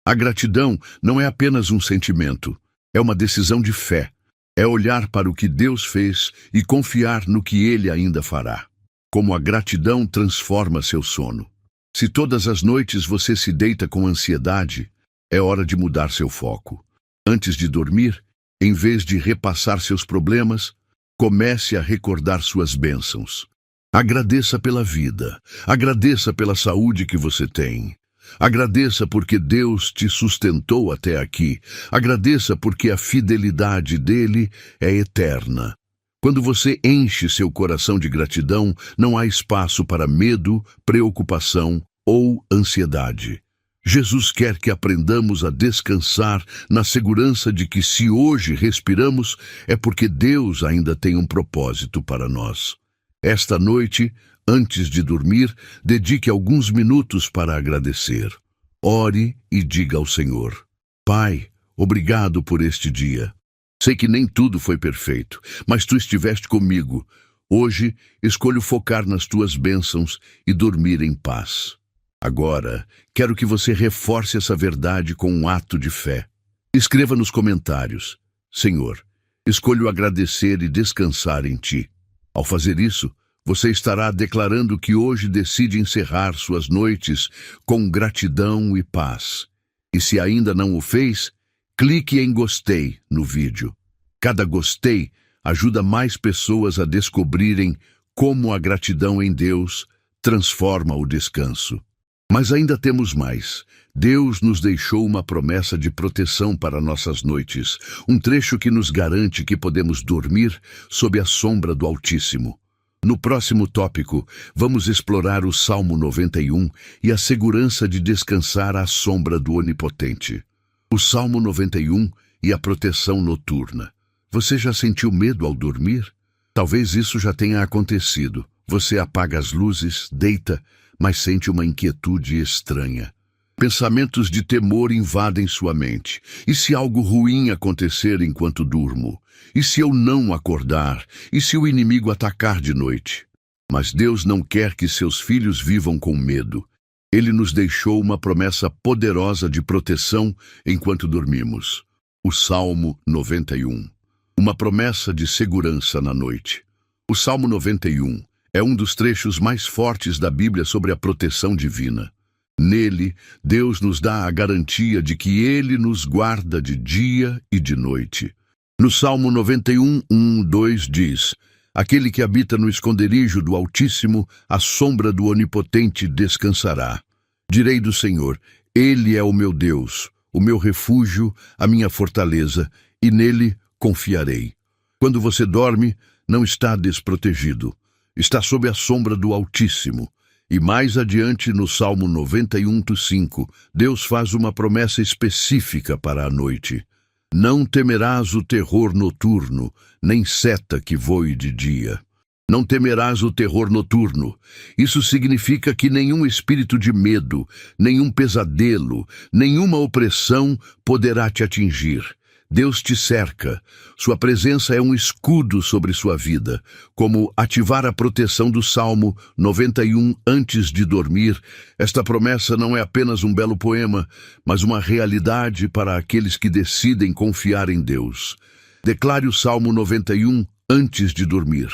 A gratidão não é apenas um sentimento, é uma decisão de fé. É olhar para o que Deus fez e confiar no que Ele ainda fará. Como a gratidão transforma seu sono. Se todas as noites você se deita com ansiedade, é hora de mudar seu foco. Antes de dormir, em vez de repassar seus problemas, comece a recordar suas bênçãos. Agradeça pela vida, agradeça pela saúde que você tem. Agradeça porque Deus te sustentou até aqui. Agradeça porque a fidelidade dele é eterna. Quando você enche seu coração de gratidão, não há espaço para medo, preocupação ou ansiedade. Jesus quer que aprendamos a descansar na segurança de que se hoje respiramos, é porque Deus ainda tem um propósito para nós. Esta noite, antes de dormir, dedique alguns minutos para agradecer. Ore e diga ao Senhor: Pai, obrigado por este dia. Sei que nem tudo foi perfeito, mas Tu estiveste comigo. Hoje, escolho focar nas Tuas bênçãos e dormir em paz. Agora, quero que você reforce essa verdade com um ato de fé. Escreva nos comentários: Senhor, escolho agradecer e descansar em Ti. Ao fazer isso, você estará declarando que hoje decide encerrar suas noites com gratidão e paz. E se ainda não o fez, clique em gostei no vídeo. Cada gostei ajuda mais pessoas a descobrirem como a gratidão em Deus transforma o descanso. Mas ainda temos mais. Deus nos deixou uma promessa de proteção para nossas noites, um trecho que nos garante que podemos dormir sob a sombra do Altíssimo. No próximo tópico, vamos explorar o Salmo 91 e a segurança de descansar à sombra do Onipotente. O Salmo 91 e a proteção noturna. Você já sentiu medo ao dormir? Talvez isso já tenha acontecido. Você apaga as luzes, deita, mas sente uma inquietude estranha. Pensamentos de temor invadem sua mente. E se algo ruim acontecer enquanto durmo? E se eu não acordar? E se o inimigo atacar de noite? Mas Deus não quer que seus filhos vivam com medo. Ele nos deixou uma promessa poderosa de proteção enquanto dormimos. O Salmo 91. Uma promessa de segurança na noite. O Salmo 91 é um dos trechos mais fortes da Bíblia sobre a proteção divina. Nele, Deus nos dá a garantia de que Ele nos guarda de dia e de noite. No Salmo 91, 2 diz: Aquele que habita no esconderijo do Altíssimo, à sombra do Onipotente descansará. Direi do Senhor: Ele é o meu Deus, o meu refúgio, a minha fortaleza, e nele confiarei. Quando você dorme, não está desprotegido. Está sob a sombra do Altíssimo. E mais adiante, no Salmo 91, 5, Deus faz uma promessa específica para a noite. Não temerás o terror noturno, nem seta que voe de dia. Não temerás o terror noturno. Isso significa que nenhum espírito de medo, nenhum pesadelo, nenhuma opressão poderá te atingir. Deus te cerca. Sua presença é um escudo sobre sua vida, como ativar a proteção do Salmo 91 antes de dormir. Esta promessa não é apenas um belo poema, mas uma realidade para aqueles que decidem confiar em Deus. Declare o Salmo 91 antes de dormir.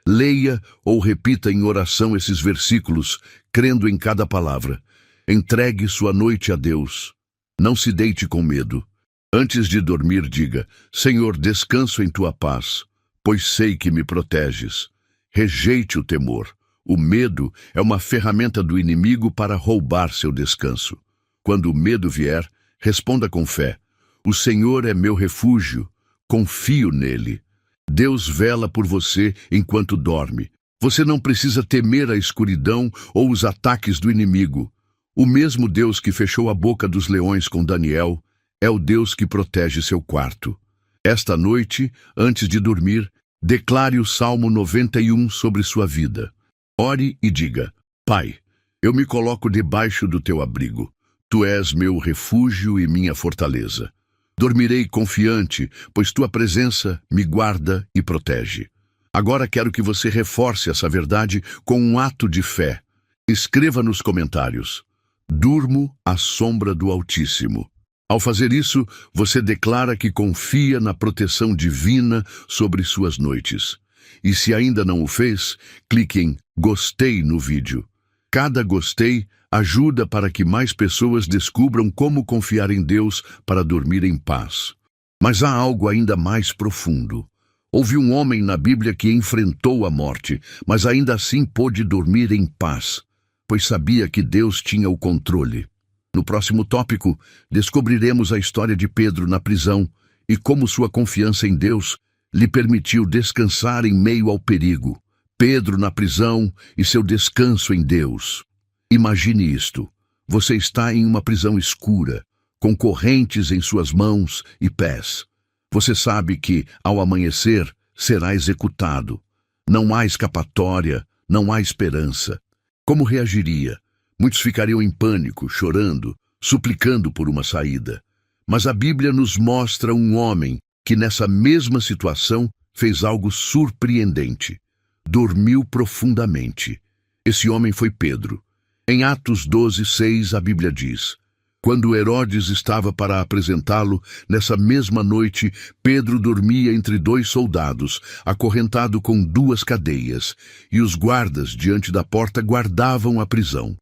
Leia ou repita em oração esses versículos, crendo em cada palavra. Entregue sua noite a Deus. Não se deite com medo. Antes de dormir, diga: Senhor, descanso em tua paz, pois sei que me proteges. Rejeite o temor. O medo é uma ferramenta do inimigo para roubar seu descanso. Quando o medo vier, responda com fé: O Senhor é meu refúgio, confio nele. Deus vela por você enquanto dorme. Você não precisa temer a escuridão ou os ataques do inimigo. O mesmo Deus que fechou a boca dos leões com Daniel é o Deus que protege seu quarto. Esta noite, antes de dormir, declare o Salmo 91 sobre sua vida. Ore e diga: Pai, eu me coloco debaixo do teu abrigo. Tu és meu refúgio e minha fortaleza. Dormirei confiante, pois tua presença me guarda e protege. Agora quero que você reforce essa verdade com um ato de fé. Escreva nos comentários: Durmo à sombra do Altíssimo. Ao fazer isso, você declara que confia na proteção divina sobre suas noites. E se ainda não o fez, clique em gostei no vídeo. Cada gostei ajuda para que mais pessoas descubram como confiar em Deus para dormir em paz. Mas há algo ainda mais profundo. Houve um homem na Bíblia que enfrentou a morte, mas ainda assim pôde dormir em paz, pois sabia que Deus tinha o controle. No próximo tópico, descobriremos a história de Pedro na prisão e como sua confiança em Deus lhe permitiu descansar em meio ao perigo. Pedro na prisão e seu descanso em Deus. Imagine isto. Você está em uma prisão escura, com correntes em suas mãos e pés. Você sabe que, ao amanhecer, será executado. Não há escapatória, não há esperança. Como reagiria? Muitos ficariam em pânico, chorando, suplicando por uma saída. Mas a Bíblia nos mostra um homem que, nessa mesma situação, fez algo surpreendente. Dormiu profundamente. Esse homem foi Pedro. Em Atos 12:6, a Bíblia diz: quando Herodes estava para apresentá-lo, nessa mesma noite, Pedro dormia entre 2 soldados, acorrentado com 2 cadeias, e os guardas diante da porta guardavam a prisão.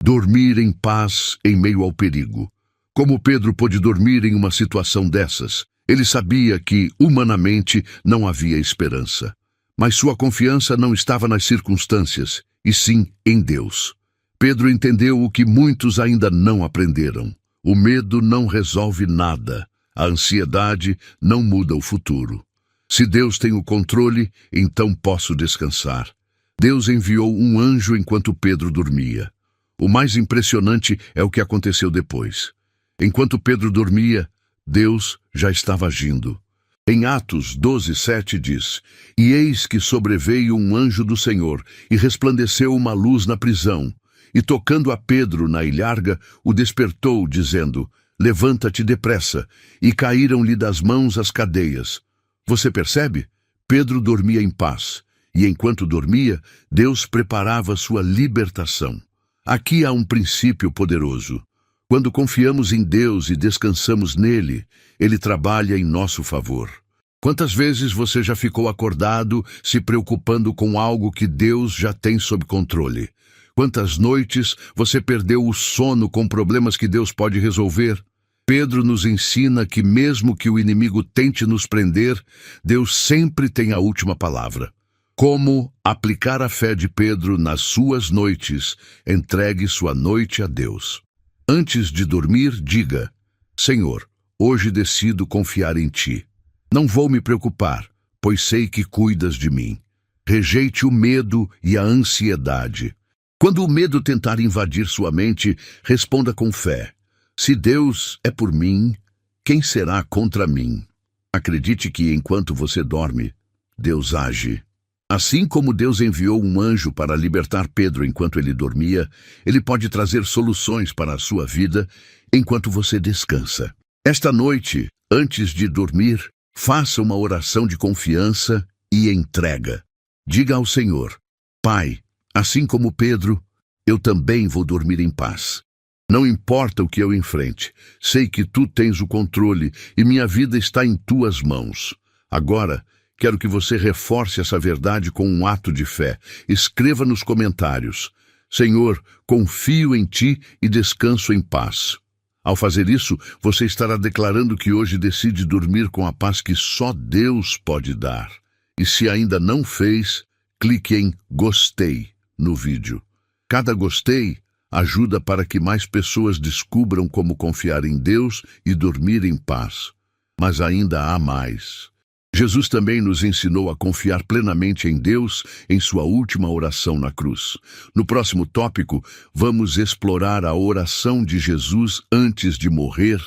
Dormir em paz em meio ao perigo. Como Pedro pôde dormir em uma situação dessas? Ele sabia que, humanamente, não havia esperança. Mas sua confiança não estava nas circunstâncias, e sim em Deus. Pedro entendeu o que muitos ainda não aprenderam. O medo não resolve nada. A ansiedade não muda o futuro. Se Deus tem o controle, então posso descansar. Deus enviou um anjo enquanto Pedro dormia. O mais impressionante é o que aconteceu depois. Enquanto Pedro dormia, Deus já estava agindo. Em Atos 12:7 diz: e eis que sobreveio um anjo do Senhor, e resplandeceu uma luz na prisão. E tocando a Pedro na ilharga, o despertou, dizendo: levanta-te depressa. E caíram-lhe das mãos as cadeias. Você percebe? Pedro dormia em paz. E enquanto dormia, Deus preparava sua libertação. Aqui há um princípio poderoso. Quando confiamos em Deus e descansamos nele, Ele trabalha em nosso favor. Quantas vezes você já ficou acordado se preocupando com algo que Deus já tem sob controle? Quantas noites você perdeu o sono com problemas que Deus pode resolver? Pedro nos ensina que mesmo que o inimigo tente nos prender, Deus sempre tem a última palavra. Como aplicar a fé de Pedro nas suas noites? Entregue sua noite a Deus. Antes de dormir, diga: Senhor, hoje decido confiar em Ti. Não vou me preocupar, pois sei que cuidas de mim. Rejeite o medo e a ansiedade. Quando o medo tentar invadir sua mente, responda com fé: se Deus é por mim, quem será contra mim? Acredite que enquanto você dorme, Deus age. Assim como Deus enviou um anjo para libertar Pedro enquanto ele dormia, ele pode trazer soluções para a sua vida enquanto você descansa. Esta noite, antes de dormir, faça uma oração de confiança e entrega. Diga ao Senhor: Pai, assim como Pedro, eu também vou dormir em paz. Não importa o que eu enfrente, sei que Tu tens o controle e minha vida está em Tuas mãos. Agora, quero que você reforce essa verdade com um ato de fé. Escreva nos comentários: Senhor, confio em Ti e descanso em paz. Ao fazer isso, você estará declarando que hoje decide dormir com a paz que só Deus pode dar. E se ainda não fez, clique em gostei no vídeo. Cada gostei ajuda para que mais pessoas descubram como confiar em Deus e dormir em paz. Mas ainda há mais. Jesus também nos ensinou a confiar plenamente em Deus em sua última oração na cruz. No próximo tópico, vamos explorar a oração de Jesus antes de morrer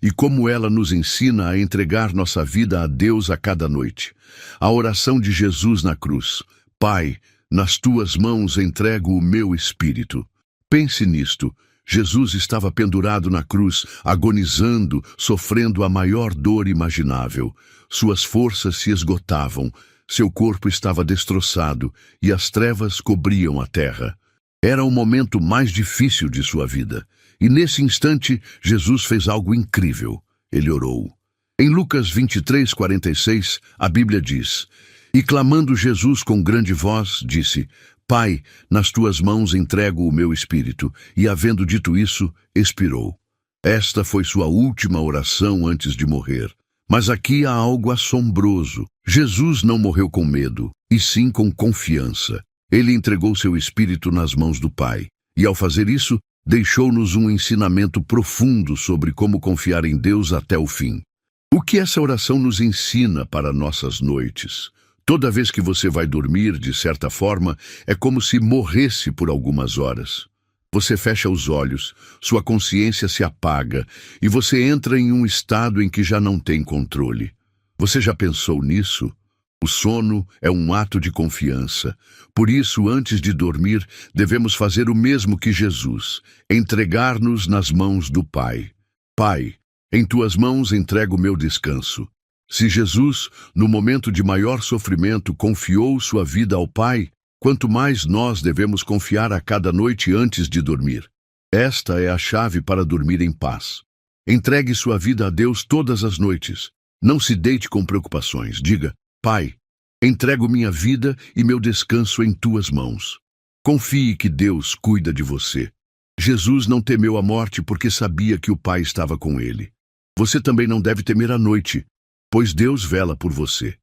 e como ela nos ensina a entregar nossa vida a Deus a cada noite. A oração de Jesus na cruz: Pai, nas Tuas mãos entrego o meu espírito. Pense nisto. Jesus estava pendurado na cruz, agonizando, sofrendo a maior dor imaginável. Suas forças se esgotavam, seu corpo estava destroçado e as trevas cobriam a terra. Era o momento mais difícil de sua vida. E nesse instante, Jesus fez algo incrível. Ele orou. Em Lucas 23:46, a Bíblia diz: E clamando Jesus com grande voz, disse: Pai, nas tuas mãos entrego o meu espírito. E havendo dito isso, expirou. Esta foi sua última oração antes de morrer. Mas aqui há algo assombroso. Jesus não morreu com medo, e sim com confiança. Ele entregou seu espírito nas mãos do Pai. E ao fazer isso, deixou-nos um ensinamento profundo sobre como confiar em Deus até o fim. O que essa oração nos ensina para nossas noites? Toda vez que você vai dormir, de certa forma, é como se morresse por algumas horas. Você fecha os olhos, sua consciência se apaga e você entra em um estado em que já não tem controle. Você já pensou nisso? O sono é um ato de confiança. Por isso, antes de dormir, devemos fazer o mesmo que Jesus, entregar-nos nas mãos do Pai. Pai, em tuas mãos entrego o meu descanso. Se Jesus, no momento de maior sofrimento, confiou sua vida ao Pai, quanto mais nós devemos confiar a cada noite antes de dormir. Esta é a chave para dormir em paz. Entregue sua vida a Deus todas as noites. Não se deite com preocupações. Diga: Pai, entrego minha vida e meu descanso em tuas mãos. Confie que Deus cuida de você. Jesus não temeu a morte porque sabia que o Pai estava com ele. Você também não deve temer a noite, pois Deus vela por você.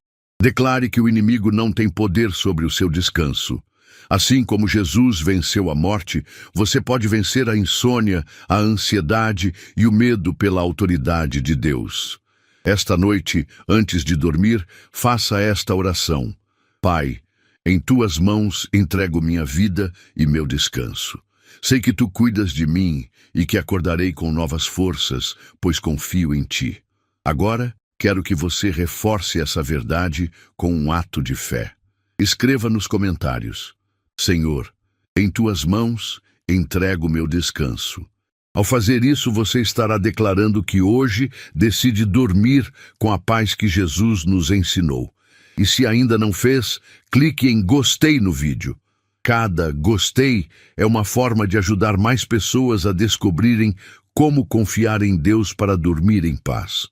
Declare que o inimigo não tem poder sobre o seu descanso. Assim como Jesus venceu a morte, você pode vencer a insônia, a ansiedade e o medo pela autoridade de Deus. Esta noite, antes de dormir, faça esta oração: Pai, em tuas mãos entrego minha vida e meu descanso. Sei que tu cuidas de mim e que acordarei com novas forças, pois confio em ti. Agora, quero que você reforce essa verdade com um ato de fé. Escreva nos comentários: Senhor, em tuas mãos entrego meu descanso. Ao fazer isso, você estará declarando que hoje decide dormir com a paz que Jesus nos ensinou. E se ainda não fez, clique em gostei no vídeo. Cada gostei é uma forma de ajudar mais pessoas a descobrirem como confiar em Deus para dormir em paz.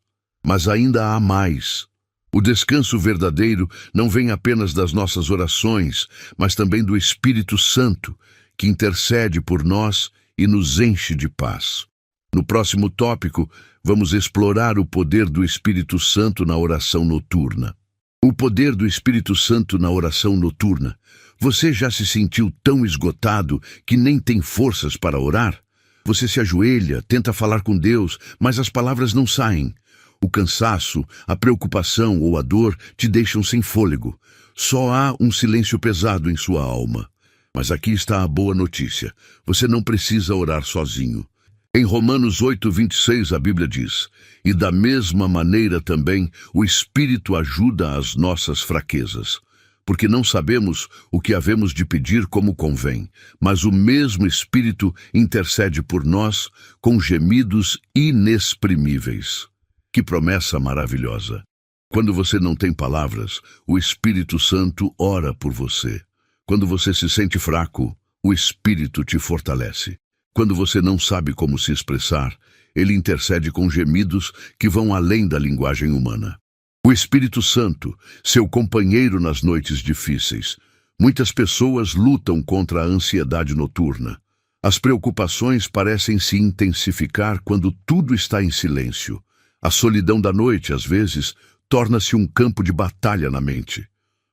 Mas ainda há mais. O descanso verdadeiro não vem apenas das nossas orações, mas também do Espírito Santo, que intercede por nós e nos enche de paz. No próximo tópico, vamos explorar o poder do Espírito Santo na oração noturna. O poder do Espírito Santo na oração noturna. Você já se sentiu tão esgotado que nem tem forças para orar? Você se ajoelha, tenta falar com Deus, mas as palavras não saem. O cansaço, a preocupação ou a dor te deixam sem fôlego. Só há um silêncio pesado em sua alma. Mas aqui está a boa notícia. Você não precisa orar sozinho. Em Romanos 8:26 a Bíblia diz: E da mesma maneira também o Espírito ajuda as nossas fraquezas. Porque não sabemos o que havemos de pedir como convém, mas o mesmo Espírito intercede por nós com gemidos inexprimíveis. Que promessa maravilhosa! Quando você não tem palavras, o Espírito Santo ora por você. Quando você se sente fraco, o Espírito te fortalece. Quando você não sabe como se expressar, ele intercede com gemidos que vão além da linguagem humana. O Espírito Santo, seu companheiro nas noites difíceis. Muitas pessoas lutam contra a ansiedade noturna. As preocupações parecem se intensificar quando tudo está em silêncio. A solidão da noite, às vezes, torna-se um campo de batalha na mente.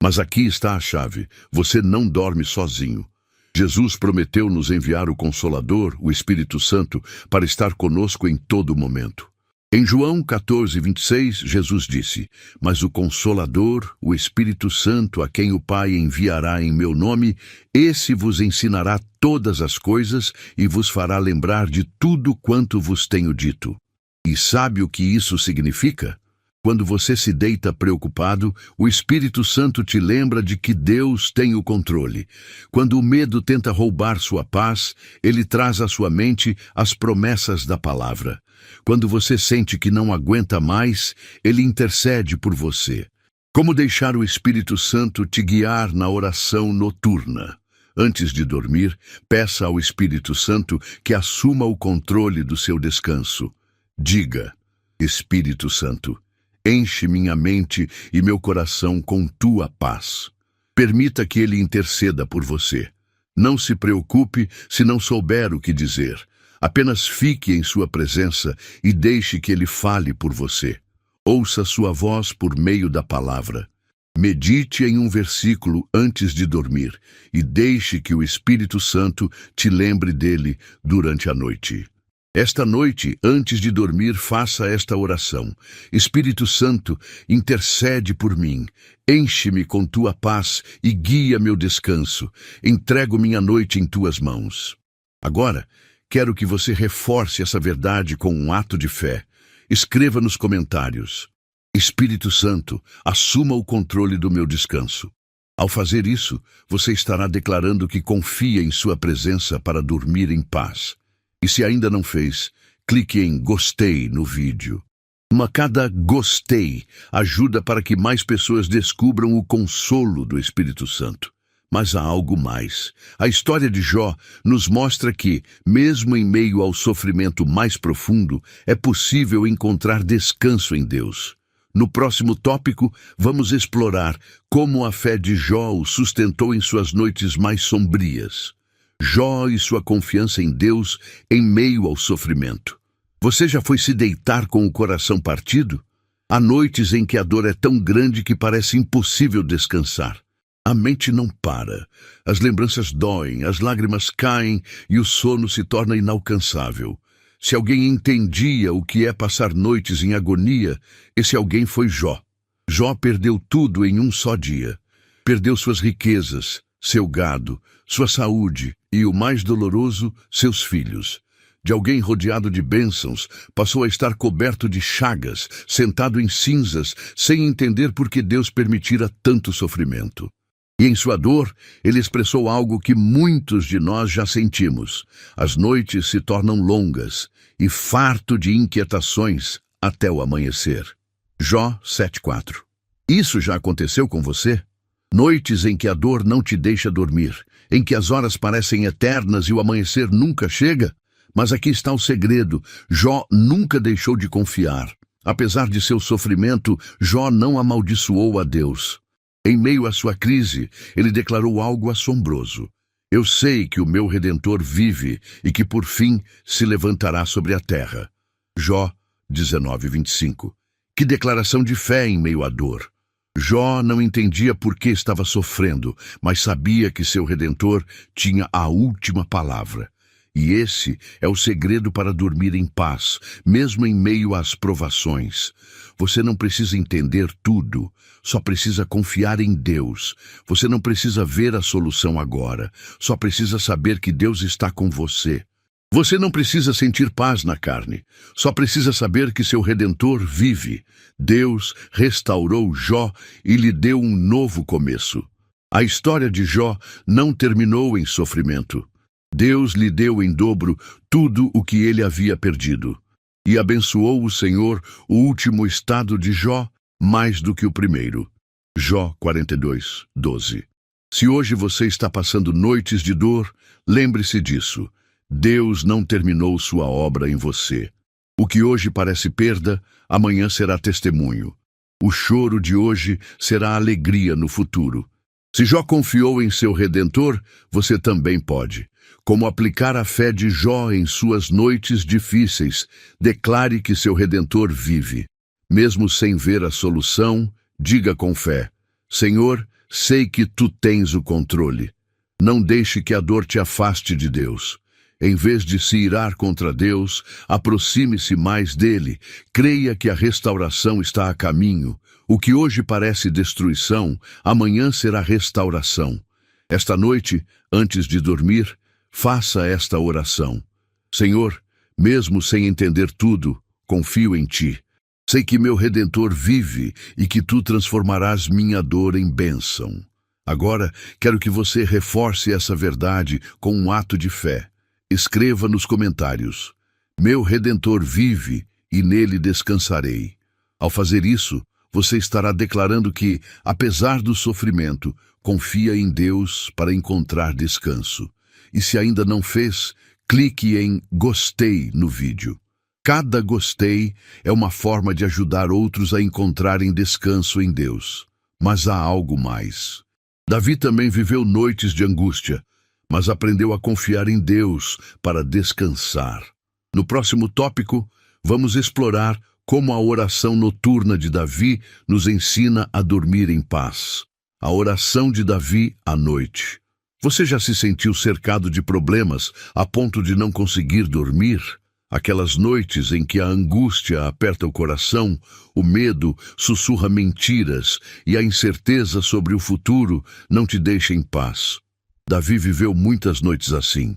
Mas aqui está a chave: você não dorme sozinho. Jesus prometeu nos enviar o Consolador, o Espírito Santo, para estar conosco em todo momento. Em João 14:26, Jesus disse: Mas o Consolador, o Espírito Santo, a quem o Pai enviará em meu nome, esse vos ensinará todas as coisas e vos fará lembrar de tudo quanto vos tenho dito. E sabe o que isso significa? Quando você se deita preocupado, o Espírito Santo te lembra de que Deus tem o controle. Quando o medo tenta roubar sua paz, ele traz à sua mente as promessas da palavra. Quando você sente que não aguenta mais, ele intercede por você. Como deixar o Espírito Santo te guiar na oração noturna? Antes de dormir, peça ao Espírito Santo que assuma o controle do seu descanso. Diga: Espírito Santo, enche minha mente e meu coração com tua paz. Permita que ele interceda por você. Não se preocupe se não souber o que dizer. Apenas fique em sua presença e deixe que ele fale por você. Ouça sua voz por meio da palavra. Medite em um versículo antes de dormir e deixe que o Espírito Santo te lembre dele durante a noite. Esta noite, antes de dormir, faça esta oração. Espírito Santo, intercede por mim. Enche-me com tua paz e guia meu descanso. Entrego minha noite em tuas mãos. Agora, quero que você reforce essa verdade com um ato de fé. Escreva nos comentários: Espírito Santo, assuma o controle do meu descanso. Ao fazer isso, você estará declarando que confia em sua presença para dormir em paz. E se ainda não fez, clique em gostei no vídeo. Cada gostei ajuda para que mais pessoas descubram o consolo do Espírito Santo. Mas há algo mais. A história de Jó nos mostra que, mesmo em meio ao sofrimento mais profundo, é possível encontrar descanso em Deus. No próximo tópico, vamos explorar como a fé de Jó o sustentou em suas noites mais sombrias. Jó e sua confiança em Deus em meio ao sofrimento. Você já foi se deitar com o coração partido? Há noites em que a dor é tão grande que parece impossível descansar. A mente não para, as lembranças doem, as lágrimas caem e o sono se torna inalcançável. Se alguém entendia o que é passar noites em agonia, esse alguém foi Jó. Jó perdeu tudo em um só dia. Perdeu suas riquezas, seu gado, sua saúde e, o mais doloroso, seus filhos. De alguém rodeado de bênçãos, passou a estar coberto de chagas, sentado em cinzas, sem entender por que Deus permitira tanto sofrimento. E em sua dor, ele expressou algo que muitos de nós já sentimos. As noites se tornam longas e farto de inquietações até o amanhecer. Jó 7,4. Isso já aconteceu com você? Noites em que a dor não te deixa dormir, em que as horas parecem eternas e o amanhecer nunca chega? Mas aqui está o segredo: Jó nunca deixou de confiar. Apesar de seu sofrimento, Jó não amaldiçoou a Deus. Em meio à sua crise, ele declarou algo assombroso: Eu sei que o meu Redentor vive e que por fim se levantará sobre a terra. Jó 19:25. Que declaração de fé em meio à dor! Jó não entendia por que estava sofrendo, mas sabia que seu Redentor tinha a última palavra. E esse é o segredo para dormir em paz, mesmo em meio às provações. Você não precisa entender tudo, só precisa confiar em Deus. Você não precisa ver a solução agora, só precisa saber que Deus está com você. Você não precisa sentir paz na carne, só precisa saber que seu Redentor vive. Deus restaurou Jó e lhe deu um novo começo. A história de Jó não terminou em sofrimento. Deus lhe deu em dobro tudo o que ele havia perdido. E abençoou o Senhor o último estado de Jó mais do que o primeiro. Jó 42:12. Se hoje você está passando noites de dor, lembre-se disso. Deus não terminou sua obra em você. O que hoje parece perda, amanhã será testemunho. O choro de hoje será alegria no futuro. Se Jó confiou em seu Redentor, você também pode. Como aplicar a fé de Jó em suas noites difíceis, declare que seu Redentor vive. Mesmo sem ver a solução, diga com fé: Senhor, sei que tu tens o controle. Não deixe que a dor te afaste de Deus. Em vez de se irar contra Deus, aproxime-se mais dele. Creia que a restauração está a caminho. O que hoje parece destruição, amanhã será restauração. Esta noite, antes de dormir, faça esta oração: Senhor, mesmo sem entender tudo, confio em ti. Sei que meu Redentor vive e que tu transformarás minha dor em bênção. Agora, quero que você reforce essa verdade com um ato de fé. Escreva nos comentários: Meu Redentor vive e nele descansarei. Ao fazer isso, você estará declarando que, apesar do sofrimento, confia em Deus para encontrar descanso. E se ainda não fez, clique em gostei no vídeo. Cada gostei é uma forma de ajudar outros a encontrarem descanso em Deus. Mas há algo mais. Davi também viveu noites de angústia, mas aprendeu a confiar em Deus para descansar. No próximo tópico, vamos explorar como a oração noturna de Davi nos ensina a dormir em paz. A oração de Davi à noite. Você já se sentiu cercado de problemas a ponto de não conseguir dormir? Aquelas noites em que a angústia aperta o coração, o medo sussurra mentiras e a incerteza sobre o futuro não te deixa em paz. Davi viveu muitas noites assim,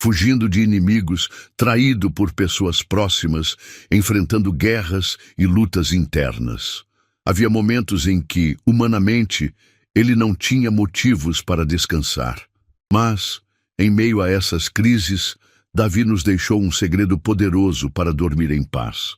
fugindo de inimigos, traído por pessoas próximas, enfrentando guerras e lutas internas. Havia momentos em que, humanamente, ele não tinha motivos para descansar. Mas, em meio a essas crises, Davi nos deixou um segredo poderoso para dormir em paz.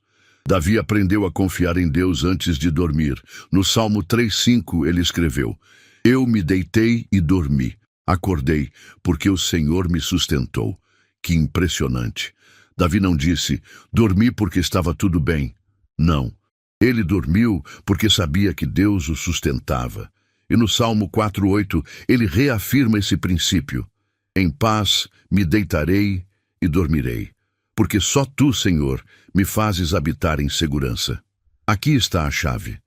Davi aprendeu a confiar em Deus antes de dormir. No Salmo 3:5 ele escreveu: Eu me deitei e dormi. Acordei, porque o Senhor me sustentou. Que impressionante! Davi não disse, dormi porque estava tudo bem. Não. Ele dormiu porque sabia que Deus o sustentava. E no Salmo 4:8 ele reafirma esse princípio. Em paz me deitarei e dormirei, porque só tu, Senhor, me fazes habitar em segurança. Aqui está a chave.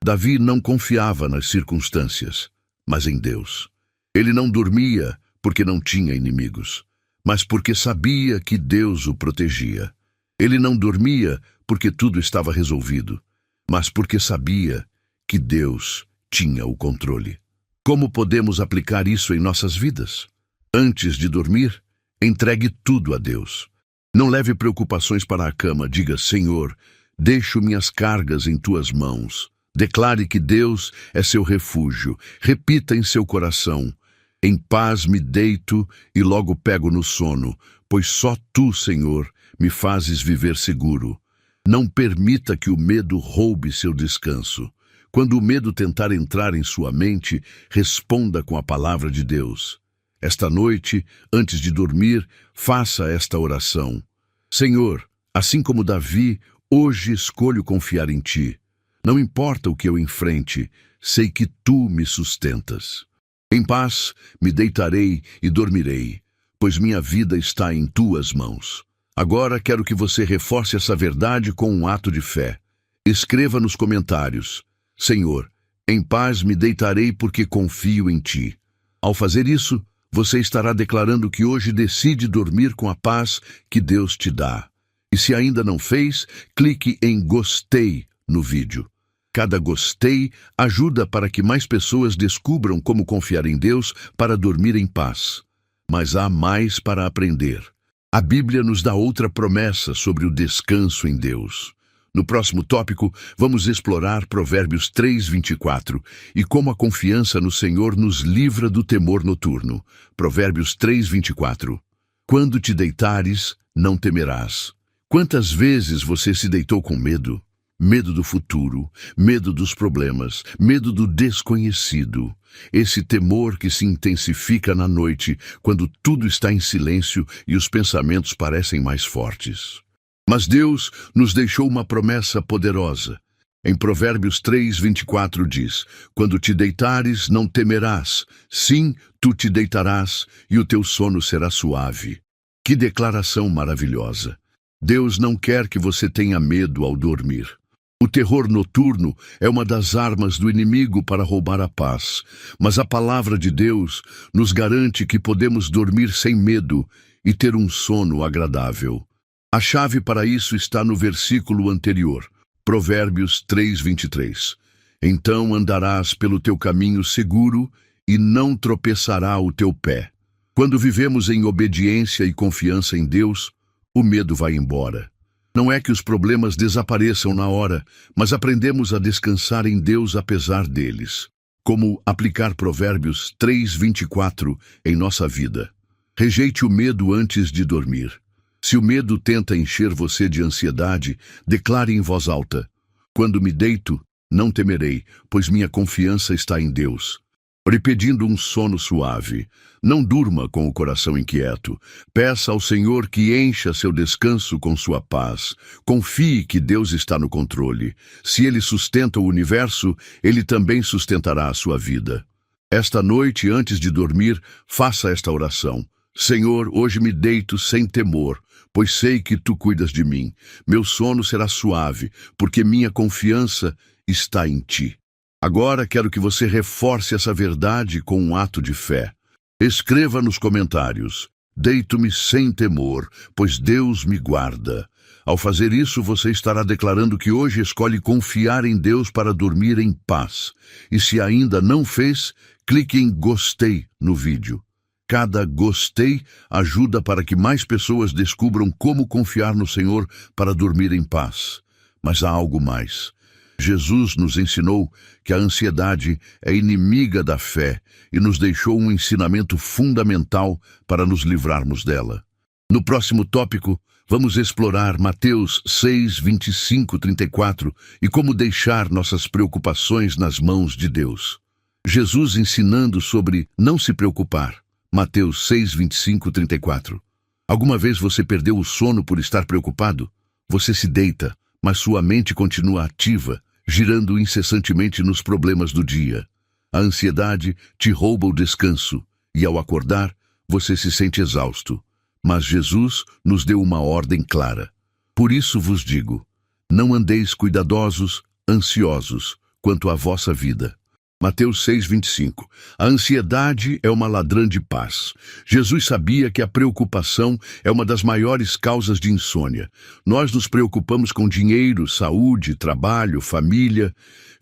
Davi não confiava nas circunstâncias, mas em Deus. Ele não dormia porque não tinha inimigos, mas porque sabia que Deus o protegia. Ele não dormia porque tudo estava resolvido, mas porque sabia que Deus tinha o controle. Como podemos aplicar isso em nossas vidas? Antes de dormir, entregue tudo a Deus. Não leve preocupações para a cama. Diga, Senhor, deixo minhas cargas em tuas mãos. Declare que Deus é seu refúgio. Repita em seu coração, em paz me deito e logo pego no sono, pois só tu, Senhor, me fazes viver seguro. Não permita que o medo roube seu descanso. Quando o medo tentar entrar em sua mente, responda com a palavra de Deus. Esta noite, antes de dormir, faça esta oração. Senhor, assim como Davi, hoje escolho confiar em Ti. Não importa o que eu enfrente, sei que Tu me sustentas. Em paz, me deitarei e dormirei, pois minha vida está em Tuas mãos. Agora quero que você reforce essa verdade com um ato de fé. Escreva nos comentários, Senhor, em paz me deitarei porque confio em Ti. Ao fazer isso, você estará declarando que hoje decide dormir com a paz que Deus te dá. E se ainda não fez, clique em gostei no vídeo. Cada gostei ajuda para que mais pessoas descubram como confiar em Deus para dormir em paz. Mas há mais para aprender. A Bíblia nos dá outra promessa sobre o descanso em Deus. No próximo tópico, vamos explorar Provérbios 3:24 e como a confiança no Senhor nos livra do temor noturno. Provérbios 3:24. Quando te deitares, não temerás. Quantas vezes você se deitou com medo? Medo do futuro, medo dos problemas, medo do desconhecido. Esse temor que se intensifica na noite, quando tudo está em silêncio e os pensamentos parecem mais fortes. Mas Deus nos deixou uma promessa poderosa. Em Provérbios 3:24 diz, quando te deitares, não temerás. Sim, tu te deitarás e o teu sono será suave. Que declaração maravilhosa! Deus não quer que você tenha medo ao dormir. O terror noturno é uma das armas do inimigo para roubar a paz, mas a palavra de Deus nos garante que podemos dormir sem medo e ter um sono agradável. A chave para isso está no versículo anterior, Provérbios 3:23. Então andarás pelo teu caminho seguro e não tropeçará o teu pé. Quando vivemos em obediência e confiança em Deus, o medo vai embora. Não é que os problemas desapareçam na hora, mas aprendemos a descansar em Deus apesar deles. Como aplicar Provérbios 3:24 em nossa vida? Rejeite o medo antes de dormir. Se o medo tenta encher você de ansiedade, declare em voz alta: quando me deito, não temerei, pois minha confiança está em Deus. Ore pedindo um sono suave. Não durma com o coração inquieto. Peça ao Senhor que encha seu descanso com sua paz. Confie que Deus está no controle. Se Ele sustenta o universo, Ele também sustentará a sua vida. Esta noite, antes de dormir, faça esta oração. Senhor, hoje me deito sem temor, pois sei que Tu cuidas de mim. Meu sono será suave, porque minha confiança está em Ti. Agora quero que você reforce essa verdade com um ato de fé. Escreva nos comentários: deito-me sem temor, pois Deus me guarda. Ao fazer isso, você estará declarando que hoje escolhe confiar em Deus para dormir em paz. E se ainda não fez, clique em gostei no vídeo. Cada gostei ajuda para que mais pessoas descubram como confiar no Senhor para dormir em paz. Mas há algo mais. Jesus nos ensinou que a ansiedade é inimiga da fé e nos deixou um ensinamento fundamental para nos livrarmos dela. No próximo tópico, vamos explorar Mateus 6, 25, 34 e como deixar nossas preocupações nas mãos de Deus. Jesus ensinando sobre não se preocupar. Mateus 6, 25, 34. Alguma vez você perdeu o sono por estar preocupado? Você se deita, mas sua mente continua ativa, girando incessantemente nos problemas do dia. A ansiedade te rouba o descanso, e ao acordar, você se sente exausto. Mas Jesus nos deu uma ordem clara. Por isso vos digo, não andeis cuidadosos, ansiosos, quanto à vossa vida. Mateus 6, 25. A ansiedade é uma ladrã de paz. Jesus sabia que a preocupação é uma das maiores causas de insônia. Nós nos preocupamos com dinheiro, saúde, trabalho, família.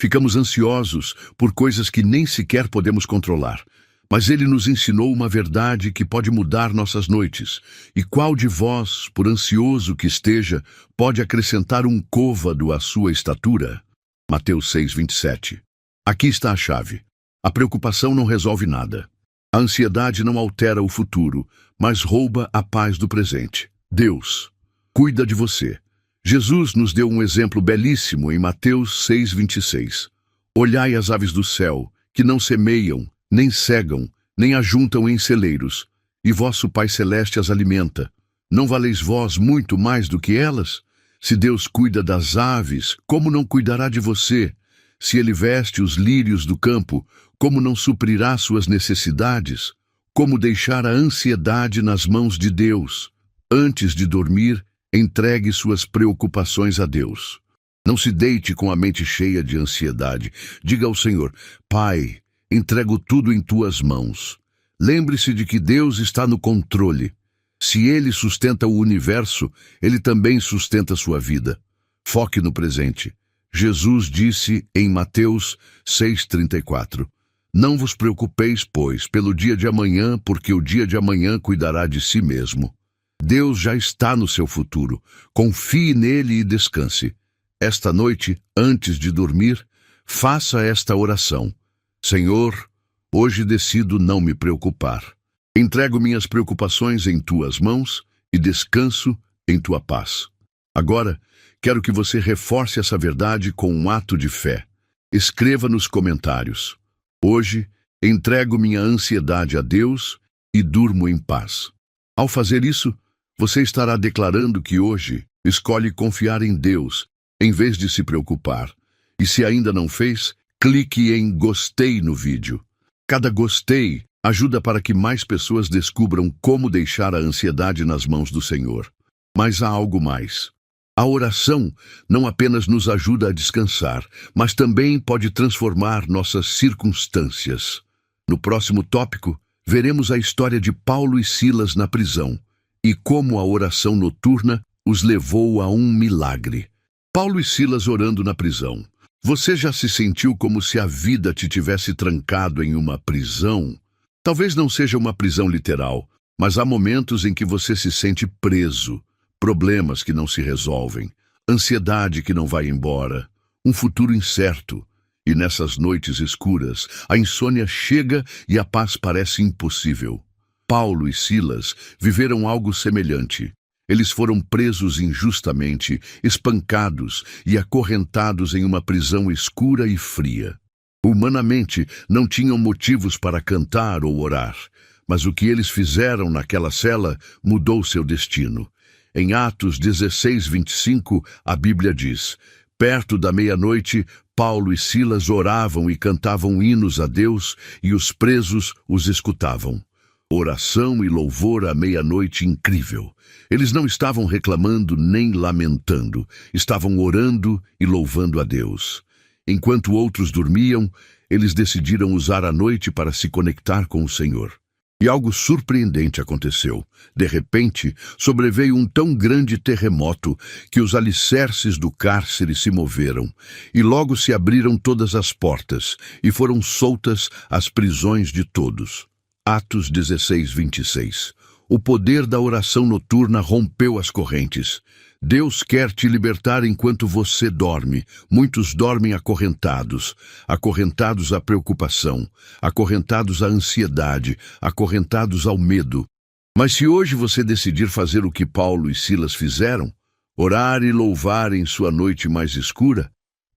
Ficamos ansiosos por coisas que nem sequer podemos controlar. Mas Ele nos ensinou uma verdade que pode mudar nossas noites. E qual de vós, por ansioso que esteja, pode acrescentar um côvado à sua estatura? Mateus 6, 27. Aqui está a chave. A preocupação não resolve nada. A ansiedade não altera o futuro, mas rouba a paz do presente. Deus cuida de você. Jesus nos deu um exemplo belíssimo em Mateus 6, 26. Olhai as aves do céu, que não semeiam, nem cegam, nem ajuntam em celeiros, e vosso Pai Celeste as alimenta. Não valeis vós muito mais do que elas? Se Deus cuida das aves, como não cuidará de você? Se Ele veste os lírios do campo, como não suprirá suas necessidades? Como deixar a ansiedade nas mãos de Deus? Antes de dormir, entregue suas preocupações a Deus. Não se deite com a mente cheia de ansiedade. Diga ao Senhor: Pai, entrego tudo em Tuas mãos. Lembre-se de que Deus está no controle. Se Ele sustenta o universo, Ele também sustenta sua vida. Foque no presente. Jesus disse em Mateus 6,34, não vos preocupeis, pois, pelo dia de amanhã, porque o dia de amanhã cuidará de si mesmo. Deus já está no seu futuro. Confie nele e descanse. Esta noite, antes de dormir, faça esta oração. Senhor, hoje decido não me preocupar. Entrego minhas preocupações em Tuas mãos e descanso em Tua paz. Agora, quero que você reforce essa verdade com um ato de fé. Escreva nos comentários: hoje, entrego minha ansiedade a Deus e durmo em paz. Ao fazer isso, você estará declarando que hoje escolhe confiar em Deus, em vez de se preocupar. E se ainda não fez, clique em gostei no vídeo. Cada gostei ajuda para que mais pessoas descubram como deixar a ansiedade nas mãos do Senhor. Mas há algo mais. A oração não apenas nos ajuda a descansar, mas também pode transformar nossas circunstâncias. No próximo tópico, veremos a história de Paulo e Silas na prisão e como a oração noturna os levou a um milagre. Paulo e Silas orando na prisão. Você já se sentiu como se a vida te tivesse trancado em uma prisão? Talvez não seja uma prisão literal, mas há momentos em que você se sente preso. Problemas que não se resolvem, ansiedade que não vai embora, um futuro incerto. E nessas noites escuras, a insônia chega e a paz parece impossível. Paulo e Silas viveram algo semelhante. Eles foram presos injustamente, espancados e acorrentados em uma prisão escura e fria. Humanamente, não tinham motivos para cantar ou orar, mas o que eles fizeram naquela cela mudou seu destino. Em Atos 16, 25, a Bíblia diz: perto da meia-noite, Paulo e Silas oravam e cantavam hinos a Deus, e os presos os escutavam. Oração e louvor à meia-noite incrível. Eles não estavam reclamando nem lamentando, estavam orando e louvando a Deus. Enquanto outros dormiam, eles decidiram usar a noite para se conectar com o Senhor. E algo surpreendente aconteceu. De repente, sobreveio um tão grande terremoto que os alicerces do cárcere se moveram, e logo se abriram todas as portas, e foram soltas as prisões de todos. Atos 16, 26. O poder da oração noturna rompeu as correntes. Deus quer te libertar enquanto você dorme. Muitos dormem acorrentados à preocupação, acorrentados à ansiedade, acorrentados ao medo. Mas se hoje você decidir fazer o que Paulo e Silas fizeram, orar e louvar em sua noite mais escura,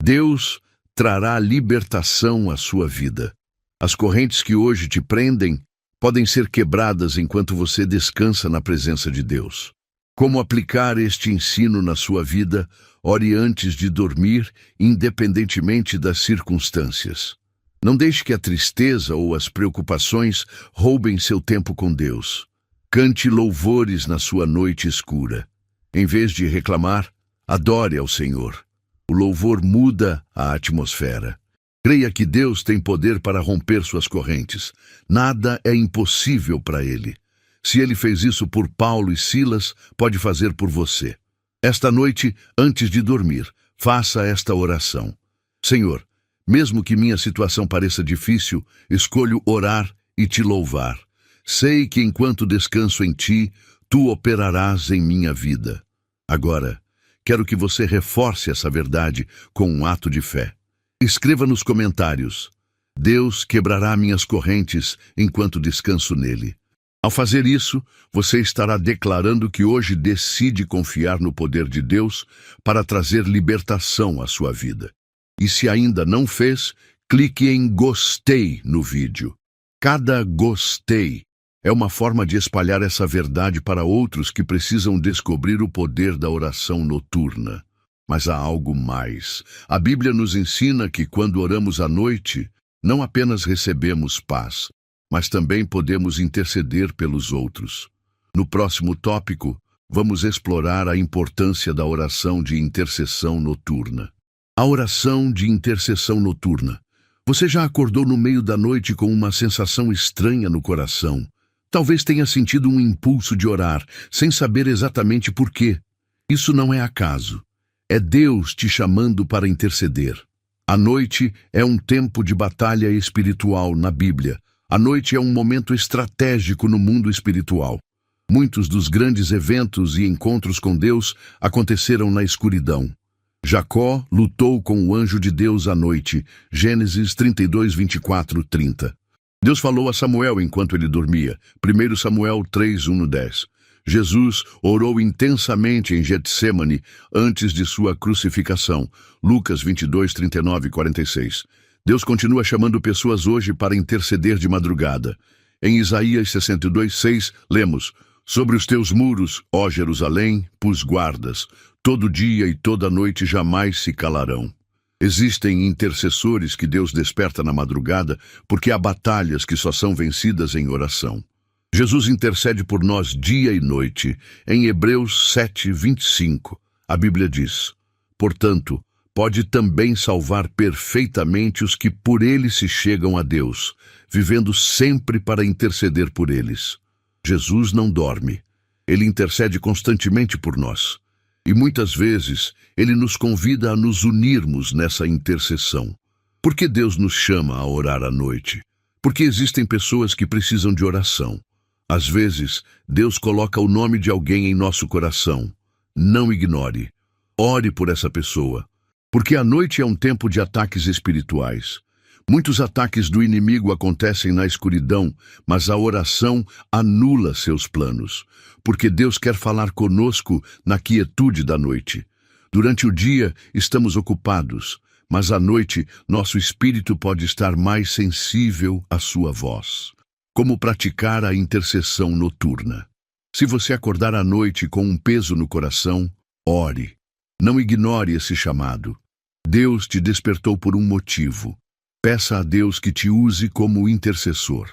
Deus trará libertação à sua vida. As correntes que hoje te prendem podem ser quebradas enquanto você descansa na presença de Deus. Como aplicar este ensino na sua vida? Ore antes de dormir, independentemente das circunstâncias. Não deixe que a tristeza ou as preocupações roubem seu tempo com Deus. Cante louvores na sua noite escura. Em vez de reclamar, adore ao Senhor. O louvor muda a atmosfera. Creia que Deus tem poder para romper suas correntes. Nada é impossível para Ele. Se Ele fez isso por Paulo e Silas, pode fazer por você. Esta noite, antes de dormir, faça esta oração. Senhor, mesmo que minha situação pareça difícil, escolho orar e te louvar. Sei que enquanto descanso em Ti, Tu operarás em minha vida. Agora, quero que você reforce essa verdade com um ato de fé. Escreva nos comentários: Deus quebrará minhas correntes enquanto descanso nele. Ao fazer isso, você estará declarando que hoje decide confiar no poder de Deus para trazer libertação à sua vida. E se ainda não fez, clique em gostei no vídeo. Cada gostei é uma forma de espalhar essa verdade para outros que precisam descobrir o poder da oração noturna. Mas há algo mais. A Bíblia nos ensina que quando oramos à noite, não apenas recebemos paz, mas também podemos interceder pelos outros. No próximo tópico, vamos explorar a importância da oração de intercessão noturna. A oração de intercessão noturna. Você já acordou no meio da noite com uma sensação estranha no coração? Talvez tenha sentido um impulso de orar, sem saber exatamente por quê. Isso não é acaso. É Deus te chamando para interceder. A noite é um tempo de batalha espiritual na Bíblia. A noite é um momento estratégico no mundo espiritual. Muitos dos grandes eventos e encontros com Deus aconteceram na escuridão. Jacó lutou com o anjo de Deus à noite. Gênesis 32, 24, 30. Deus falou a Samuel enquanto ele dormia. 1 Samuel 3, 1, 10. Jesus orou intensamente em Getsêmani antes de sua crucificação. Lucas 22, 39 e 46. Deus continua chamando pessoas hoje para interceder de madrugada. Em Isaías 62, 6, lemos: sobre os teus muros, ó Jerusalém, pus guardas. Todo dia e toda noite jamais se calarão. Existem intercessores que Deus desperta na madrugada porque há batalhas que só são vencidas em oração. Jesus intercede por nós dia e noite. Em Hebreus 7, 25, a Bíblia diz: portanto, pode também salvar perfeitamente os que por ele se chegam a Deus, vivendo sempre para interceder por eles. Jesus não dorme. Ele intercede constantemente por nós. E muitas vezes, ele nos convida a nos unirmos nessa intercessão. Por que Deus nos chama a orar à noite? Porque existem pessoas que precisam de oração. Às vezes, Deus coloca o nome de alguém em nosso coração. Não ignore. Ore por essa pessoa. Porque a noite é um tempo de ataques espirituais. Muitos ataques do inimigo acontecem na escuridão, mas a oração anula seus planos, porque Deus quer falar conosco na quietude da noite. Durante o dia, estamos ocupados, mas à noite, nosso espírito pode estar mais sensível à sua voz. Como praticar a intercessão noturna? Se você acordar à noite com um peso no coração, ore. Não ignore esse chamado. Deus te despertou por um motivo. Peça a Deus que te use como intercessor.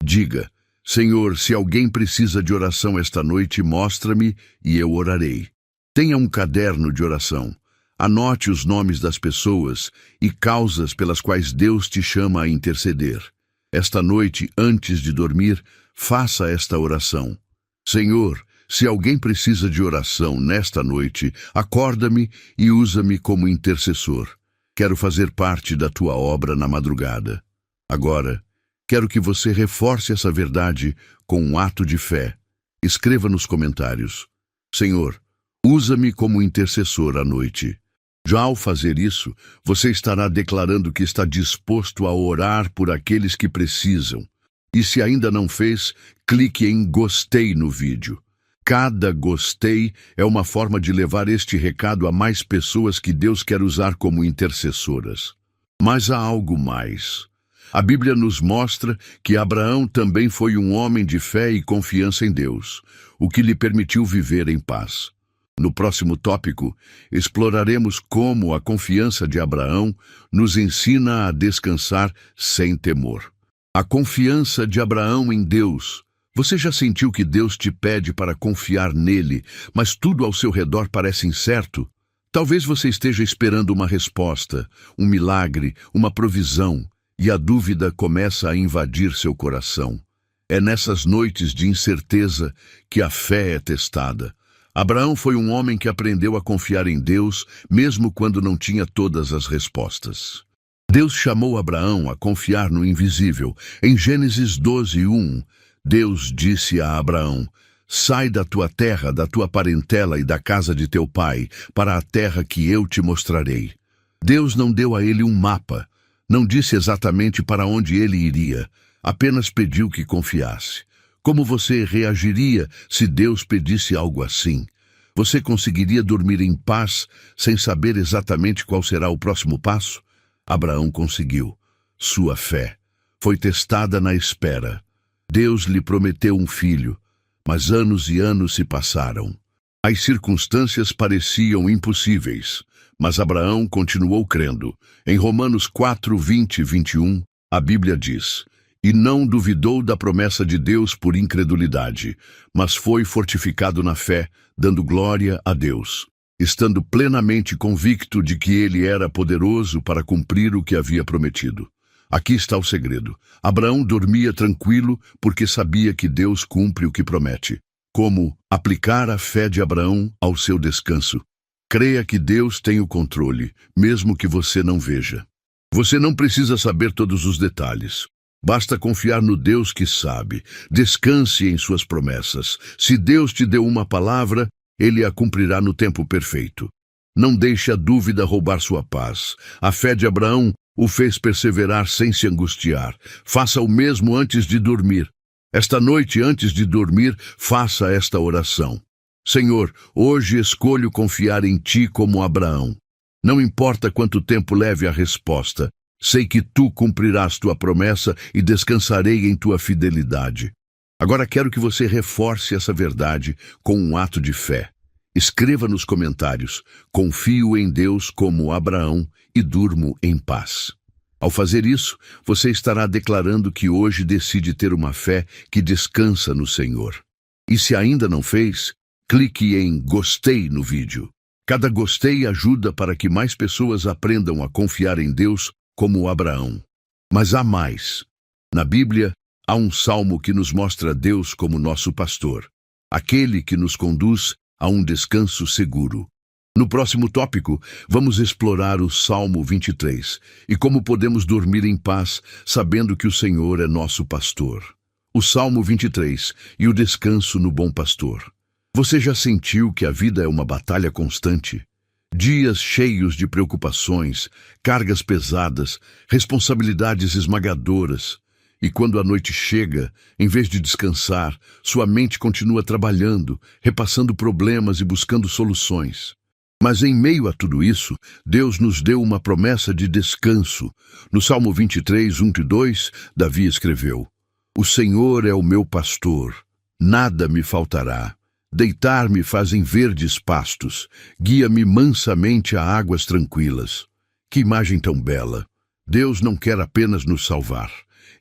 Diga: Senhor, se alguém precisa de oração esta noite, mostra-me e eu orarei. Tenha um caderno de oração. Anote os nomes das pessoas e causas pelas quais Deus te chama a interceder. Esta noite, antes de dormir, faça esta oração. Senhor, se alguém precisa de oração nesta noite, acorda-me e usa-me como intercessor. Quero fazer parte da tua obra na madrugada. Agora, quero que você reforce essa verdade com um ato de fé. Escreva nos comentários: Senhor, usa-me como intercessor à noite. Já ao fazer isso, você estará declarando que está disposto a orar por aqueles que precisam. E se ainda não fez, clique em gostei no vídeo. Cada gostei é uma forma de levar este recado a mais pessoas que Deus quer usar como intercessoras. Mas há algo mais. A Bíblia nos mostra que Abraão também foi um homem de fé e confiança em Deus, o que lhe permitiu viver em paz. No próximo tópico, exploraremos como a confiança de Abraão nos ensina a descansar sem temor. A confiança de Abraão em Deus. Você já sentiu que Deus te pede para confiar nele, mas tudo ao seu redor parece incerto? Talvez você esteja esperando uma resposta, um milagre, uma provisão, e a dúvida começa a invadir seu coração. É nessas noites de incerteza que a fé é testada. Abraão foi um homem que aprendeu a confiar em Deus, mesmo quando não tinha todas as respostas. Deus chamou Abraão a confiar no invisível. Em Gênesis 12:1, Deus disse a Abraão: Sai da tua terra, da tua parentela e da casa de teu pai, para a terra que eu te mostrarei. Deus não deu a ele um mapa, não disse exatamente para onde ele iria, apenas pediu que confiasse. Como você reagiria se Deus pedisse algo assim? Você conseguiria dormir em paz sem saber exatamente qual será o próximo passo? Abraão conseguiu. Sua fé foi testada na espera. Deus lhe prometeu um filho, mas anos e anos se passaram. As circunstâncias pareciam impossíveis, mas Abraão continuou crendo. Em Romanos 4:20-21, a Bíblia diz: E não duvidou da promessa de Deus por incredulidade, mas foi fortificado na fé, dando glória a Deus, estando plenamente convicto de que ele era poderoso para cumprir o que havia prometido. Aqui está o segredo. Abraão dormia tranquilo porque sabia que Deus cumpre o que promete. Como aplicar a fé de Abraão ao seu descanso? Creia que Deus tem o controle, mesmo que você não veja. Você não precisa saber todos os detalhes. Basta confiar no Deus que sabe. Descanse em suas promessas. Se Deus te deu uma palavra, Ele a cumprirá no tempo perfeito. Não deixe a dúvida roubar sua paz. A fé de Abraão o fez perseverar sem se angustiar. Faça o mesmo antes de dormir. Esta noite, antes de dormir, faça esta oração. Senhor, hoje escolho confiar em Ti como Abraão. Não importa quanto tempo leve a resposta, sei que Tu cumprirás Tua promessa e descansarei em Tua fidelidade. Agora quero que você reforce essa verdade com um ato de fé. Escreva nos comentários: confio em Deus como Abraão e durmo em paz. Ao fazer isso, você estará declarando que hoje decide ter uma fé que descansa no Senhor. E se ainda não fez, clique em gostei no vídeo. Cada gostei ajuda para que mais pessoas aprendam a confiar em Deus como Abraão. Mas há mais. Na Bíblia, há um salmo que nos mostra Deus como nosso pastor, aquele que nos conduz a um descanso seguro. No próximo tópico, vamos explorar o Salmo 23 e como podemos dormir em paz sabendo que o Senhor é nosso pastor. O Salmo 23 e o descanso no bom pastor. Você já sentiu que a vida é uma batalha constante? Dias cheios de preocupações, cargas pesadas, responsabilidades esmagadoras. E quando a noite chega, em vez de descansar, sua mente continua trabalhando, repassando problemas e buscando soluções. Mas em meio a tudo isso, Deus nos deu uma promessa de descanso. No Salmo 23, 1 e 2, Davi escreveu: O Senhor é o meu pastor, nada me faltará. Deitar-me faz em verdes pastos, guia-me mansamente a águas tranquilas. Que imagem tão bela! Deus não quer apenas nos salvar.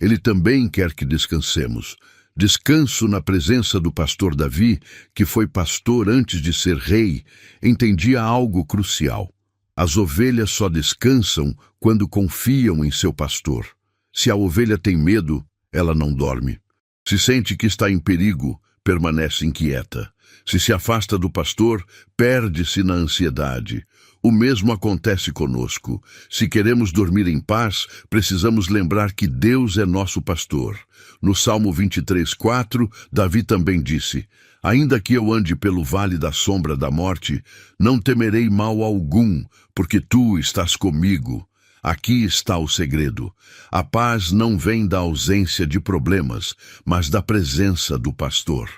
Ele também quer que descansemos. Descanso na presença do pastor Davi, que foi pastor antes de ser rei, entendia algo crucial. As ovelhas só descansam quando confiam em seu pastor. Se a ovelha tem medo, ela não dorme. Se sente que está em perigo, permanece inquieta. Se afasta do pastor, perde-se na ansiedade. O mesmo acontece conosco. Se queremos dormir em paz, precisamos lembrar que Deus é nosso pastor. No Salmo 23, 4, Davi também disse: Ainda que eu ande pelo vale da sombra da morte, não temerei mal algum, porque tu estás comigo. Aqui está o segredo. A paz não vem da ausência de problemas, mas da presença do pastor.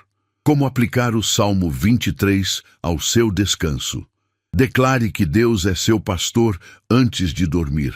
Como aplicar o Salmo 23 ao seu descanso? Declare que Deus é seu pastor antes de dormir.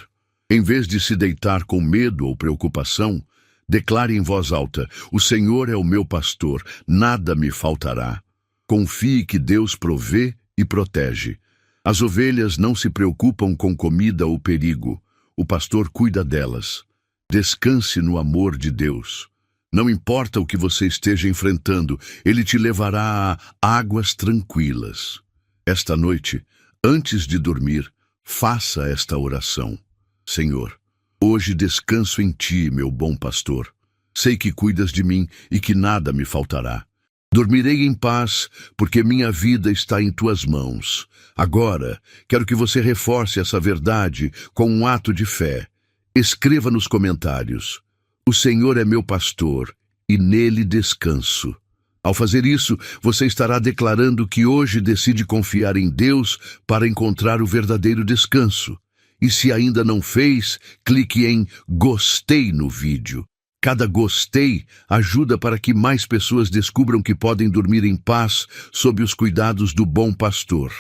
Em vez de se deitar com medo ou preocupação, declare em voz alta: O Senhor é o meu pastor, nada me faltará. Confie que Deus provê e protege. As ovelhas não se preocupam com comida ou perigo. O pastor cuida delas. Descanse no amor de Deus. Não importa o que você esteja enfrentando, Ele te levará a águas tranquilas. Esta noite, antes de dormir, faça esta oração: Senhor, hoje descanso em Ti, meu bom pastor. Sei que cuidas de mim e que nada me faltará. Dormirei em paz, porque minha vida está em Tuas mãos. Agora, quero que você reforce essa verdade com um ato de fé. Escreva nos comentários: O Senhor é meu pastor, e nele descanso. Ao fazer isso, você estará declarando que hoje decide confiar em Deus para encontrar o verdadeiro descanso. E se ainda não fez, clique em gostei no vídeo. Cada gostei ajuda para que mais pessoas descubram que podem dormir em paz sob os cuidados do bom pastor.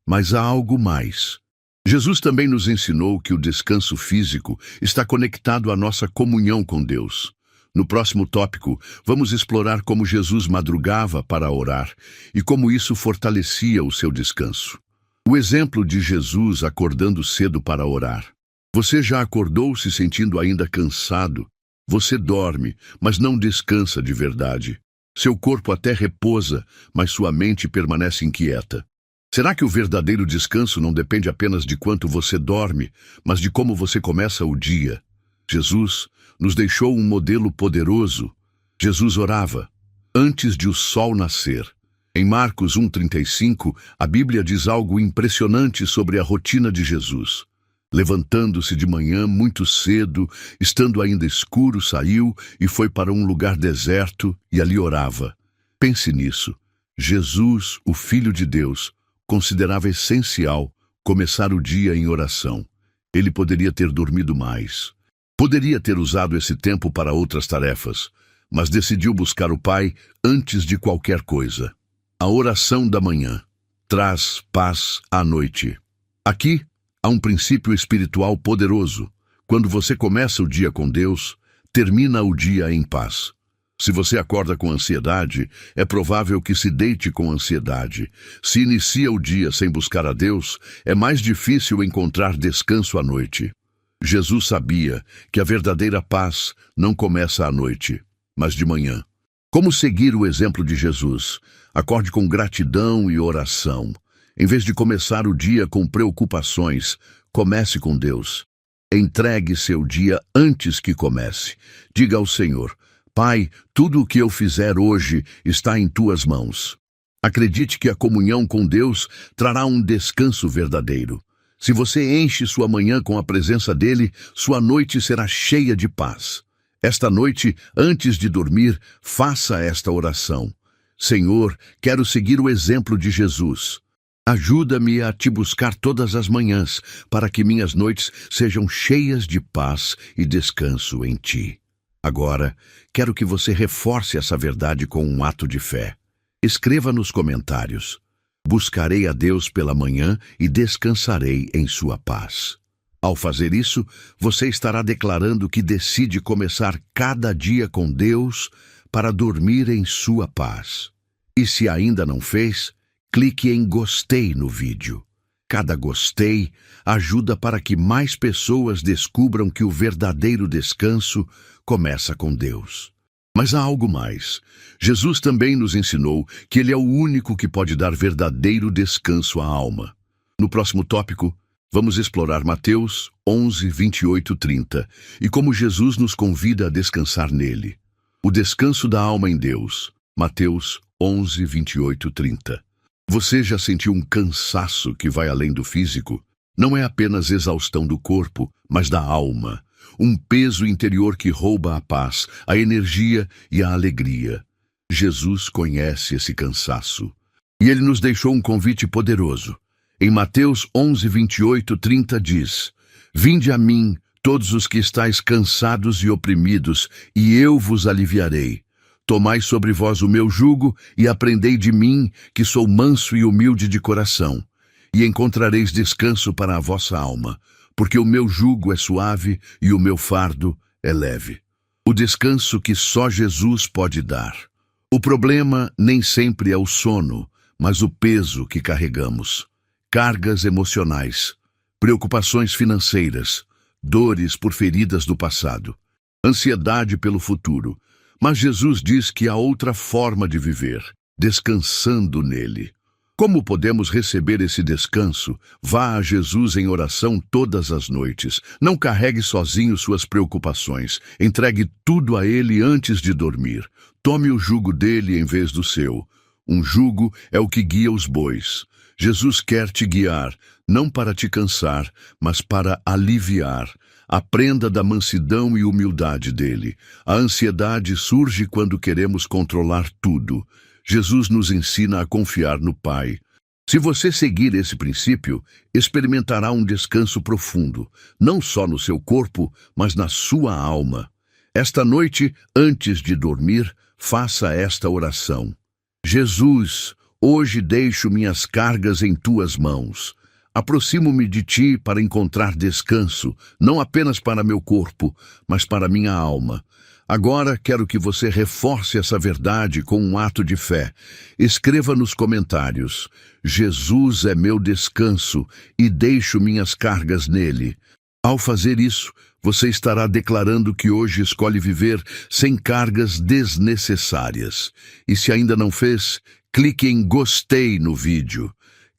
Mas há algo mais. Jesus também nos ensinou que o descanso físico está conectado à nossa comunhão com Deus. No próximo tópico, vamos explorar como Jesus madrugava para orar e como isso fortalecia o seu descanso. O exemplo de Jesus acordando cedo para orar. Você já acordou se sentindo ainda cansado? Você dorme, mas não descansa de verdade. Seu corpo até repousa, mas sua mente permanece inquieta. Será que o verdadeiro descanso não depende apenas de quanto você dorme, mas de como você começa o dia? Jesus nos deixou um modelo poderoso. Jesus orava antes de o sol nascer. Em Marcos 1,35, a Bíblia diz algo impressionante sobre a rotina de Jesus. Levantando-se de manhã muito cedo, estando ainda escuro, saiu e foi para um lugar deserto e ali orava. Pense nisso. Jesus, o Filho de Deus, considerava essencial começar o dia em oração. Ele poderia ter dormido mais. Poderia ter usado esse tempo para outras tarefas, mas decidiu buscar o Pai antes de qualquer coisa. A oração da manhã traz paz à noite. Aqui há um princípio espiritual poderoso. Quando você começa o dia com Deus, termina o dia em paz. Se você acorda com ansiedade, é provável que se deite com ansiedade. Se inicia o dia sem buscar a Deus, é mais difícil encontrar descanso à noite. Jesus sabia que a verdadeira paz não começa à noite, mas de manhã. Como seguir o exemplo de Jesus? Acorde com gratidão e oração. Em vez de começar o dia com preocupações, comece com Deus. Entregue seu dia antes que comece. Diga ao Senhor: Pai, tudo o que eu fizer hoje está em Tuas mãos. Acredite que a comunhão com Deus trará um descanso verdadeiro. Se você enche sua manhã com a presença dele, sua noite será cheia de paz. Esta noite, antes de dormir, faça esta oração: Senhor, quero seguir o exemplo de Jesus. Ajuda-me a te buscar todas as manhãs, para que minhas noites sejam cheias de paz e descanso em ti. Agora, quero que você reforce essa verdade com um ato de fé. Escreva nos comentários: buscarei a Deus pela manhã e descansarei em sua paz. Ao fazer isso, você estará declarando que decide começar cada dia com Deus para dormir em sua paz. E se ainda não fez, clique em gostei no vídeo. Cada gostei ajuda para que mais pessoas descubram que o verdadeiro descanso começa com Deus. Mas há algo mais. Jesus também nos ensinou que Ele é o único que pode dar verdadeiro descanso à alma. No próximo tópico, vamos explorar Mateus 11, 28, 30 e como Jesus nos convida a descansar nele. O descanso da alma em Deus. Mateus 11, 28, 30. Você já sentiu um cansaço que vai além do físico? Não é apenas exaustão do corpo, mas da alma. Um peso interior que rouba a paz, a energia e a alegria. Jesus conhece esse cansaço. E Ele nos deixou um convite poderoso. Em Mateus 11, 28, 30 diz: Vinde a mim, todos os que estáis cansados e oprimidos, e eu vos aliviarei. Tomai sobre vós o meu jugo e aprendei de mim, que sou manso e humilde de coração, e encontrareis descanso para a vossa alma, porque o meu jugo é suave e o meu fardo é leve. O descanso que só Jesus pode dar. O problema nem sempre é o sono, mas o peso que carregamos. Cargas emocionais, preocupações financeiras, dores por feridas do passado, ansiedade pelo futuro. Mas Jesus diz que há outra forma de viver, descansando nele. Como podemos receber esse descanso? Vá a Jesus em oração todas as noites. Não carregue sozinho suas preocupações. Entregue tudo a Ele antes de dormir. Tome o jugo dele em vez do seu. Um jugo é o que guia os bois. Jesus quer te guiar, não para te cansar, mas para aliviar. Aprenda da mansidão e humildade dele. A ansiedade surge quando queremos controlar tudo. Jesus nos ensina a confiar no Pai. Se você seguir esse princípio, experimentará um descanso profundo, não só no seu corpo, mas na sua alma. Esta noite, antes de dormir, faça esta oração. Jesus, hoje deixo minhas cargas em tuas mãos. Aproximo-me de ti para encontrar descanso, não apenas para meu corpo, mas para minha alma. Agora quero que você reforce essa verdade com um ato de fé. Escreva nos comentários: Jesus é meu descanso e deixo minhas cargas nele. Ao fazer isso, você estará declarando que hoje escolhe viver sem cargas desnecessárias. E se ainda não fez, clique em gostei no vídeo.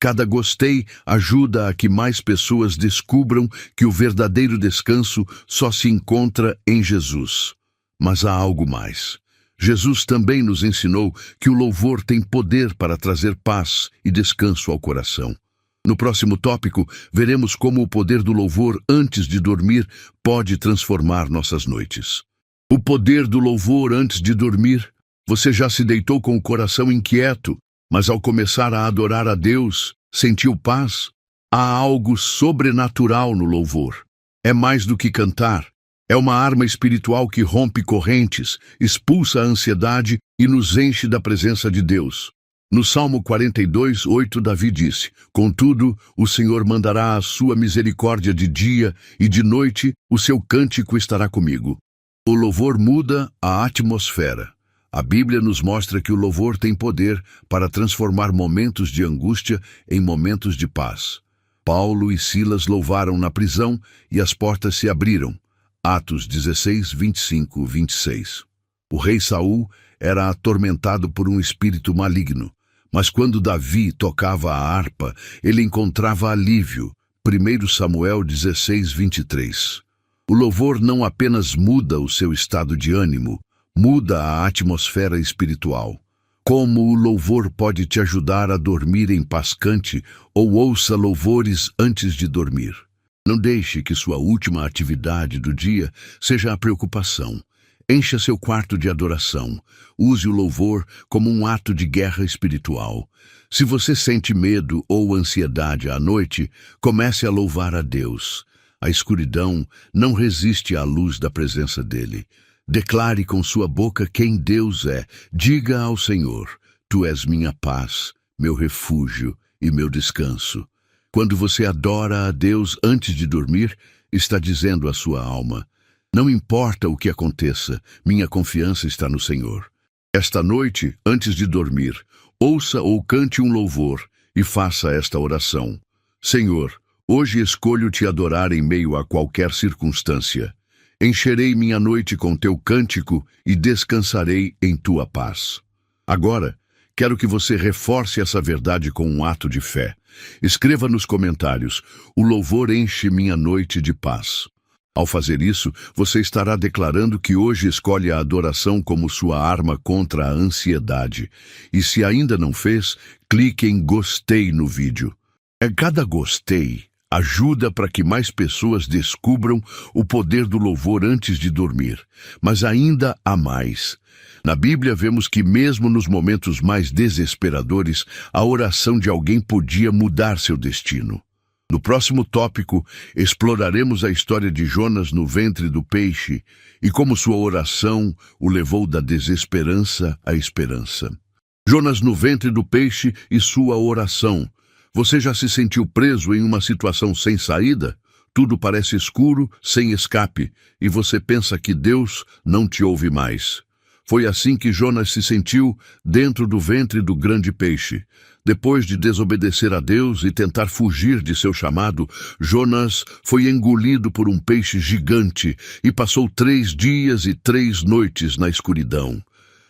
Cada gostei ajuda a que mais pessoas descubram que o verdadeiro descanso só se encontra em Jesus. Mas há algo mais. Jesus também nos ensinou que o louvor tem poder para trazer paz e descanso ao coração. No próximo tópico, veremos como o poder do louvor antes de dormir pode transformar nossas noites. O poder do louvor antes de dormir. Você já se deitou com o coração inquieto, mas ao começar a adorar a Deus, sentiu paz? Há algo sobrenatural no louvor. É mais do que cantar. É uma arma espiritual que rompe correntes, expulsa a ansiedade e nos enche da presença de Deus. No Salmo 42, 8, Davi disse: Contudo, o Senhor mandará a sua misericórdia de dia e de noite o seu cântico estará comigo. O louvor muda a atmosfera. A Bíblia nos mostra que o louvor tem poder para transformar momentos de angústia em momentos de paz. Paulo e Silas louvaram na prisão e as portas se abriram. Atos 16, 25, 26. O rei Saul era atormentado por um espírito maligno, mas quando Davi tocava a harpa, ele encontrava alívio. 1 Samuel 16, 23. O louvor não apenas muda o seu estado de ânimo, muda a atmosfera espiritual. Como o louvor pode te ajudar a dormir em paz? Cante ou ouça louvores antes de dormir. Não deixe que sua última atividade do dia seja a preocupação. Encha seu quarto de adoração. Use o louvor como um ato de guerra espiritual. Se você sente medo ou ansiedade à noite, comece a louvar a Deus. A escuridão não resiste à luz da presença dele. Declare com sua boca quem Deus é. Diga ao Senhor: Tu és minha paz, meu refúgio e meu descanso. Quando você adora a Deus antes de dormir, está dizendo à sua alma: Não importa o que aconteça, minha confiança está no Senhor. Esta noite, antes de dormir, ouça ou cante um louvor e faça esta oração: Senhor, hoje escolho te adorar em meio a qualquer circunstância. Encherei minha noite com teu cântico e descansarei em tua paz. Agora, quero que você reforce essa verdade com um ato de fé. Escreva nos comentários: o louvor enche minha noite de paz. Ao fazer isso, você estará declarando que hoje escolhe a adoração como sua arma contra a ansiedade. E se ainda não fez, clique em gostei no vídeo. Cada gostei ajuda para que mais pessoas descubram o poder do louvor antes de dormir. Mas ainda há mais. Na Bíblia vemos que mesmo nos momentos mais desesperadores, a oração de alguém podia mudar seu destino. No próximo tópico, exploraremos a história de Jonas no ventre do peixe e como sua oração o levou da desesperança à esperança. Jonas no ventre do peixe e sua oração. Você já se sentiu preso em uma situação sem saída? Tudo parece escuro, sem escape, e você pensa que Deus não te ouve mais. Foi assim que Jonas se sentiu dentro do ventre do grande peixe. Depois de desobedecer a Deus e tentar fugir de seu chamado, Jonas foi engolido por um peixe gigante e passou 3 dias e 3 noites na escuridão.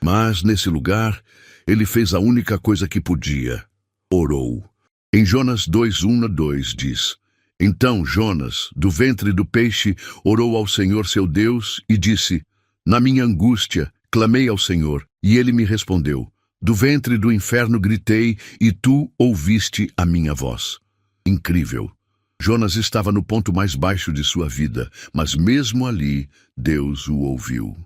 Mas, nesse lugar, ele fez a única coisa que podia: orou. Em Jonas 2:1-2 diz: Então Jonas, do ventre do peixe, orou ao Senhor seu Deus e disse: Na minha angústia, clamei ao Senhor, e ele me respondeu. Do ventre do inferno gritei, e tu ouviste a minha voz. Incrível! Jonas estava no ponto mais baixo de sua vida, mas mesmo ali, Deus o ouviu.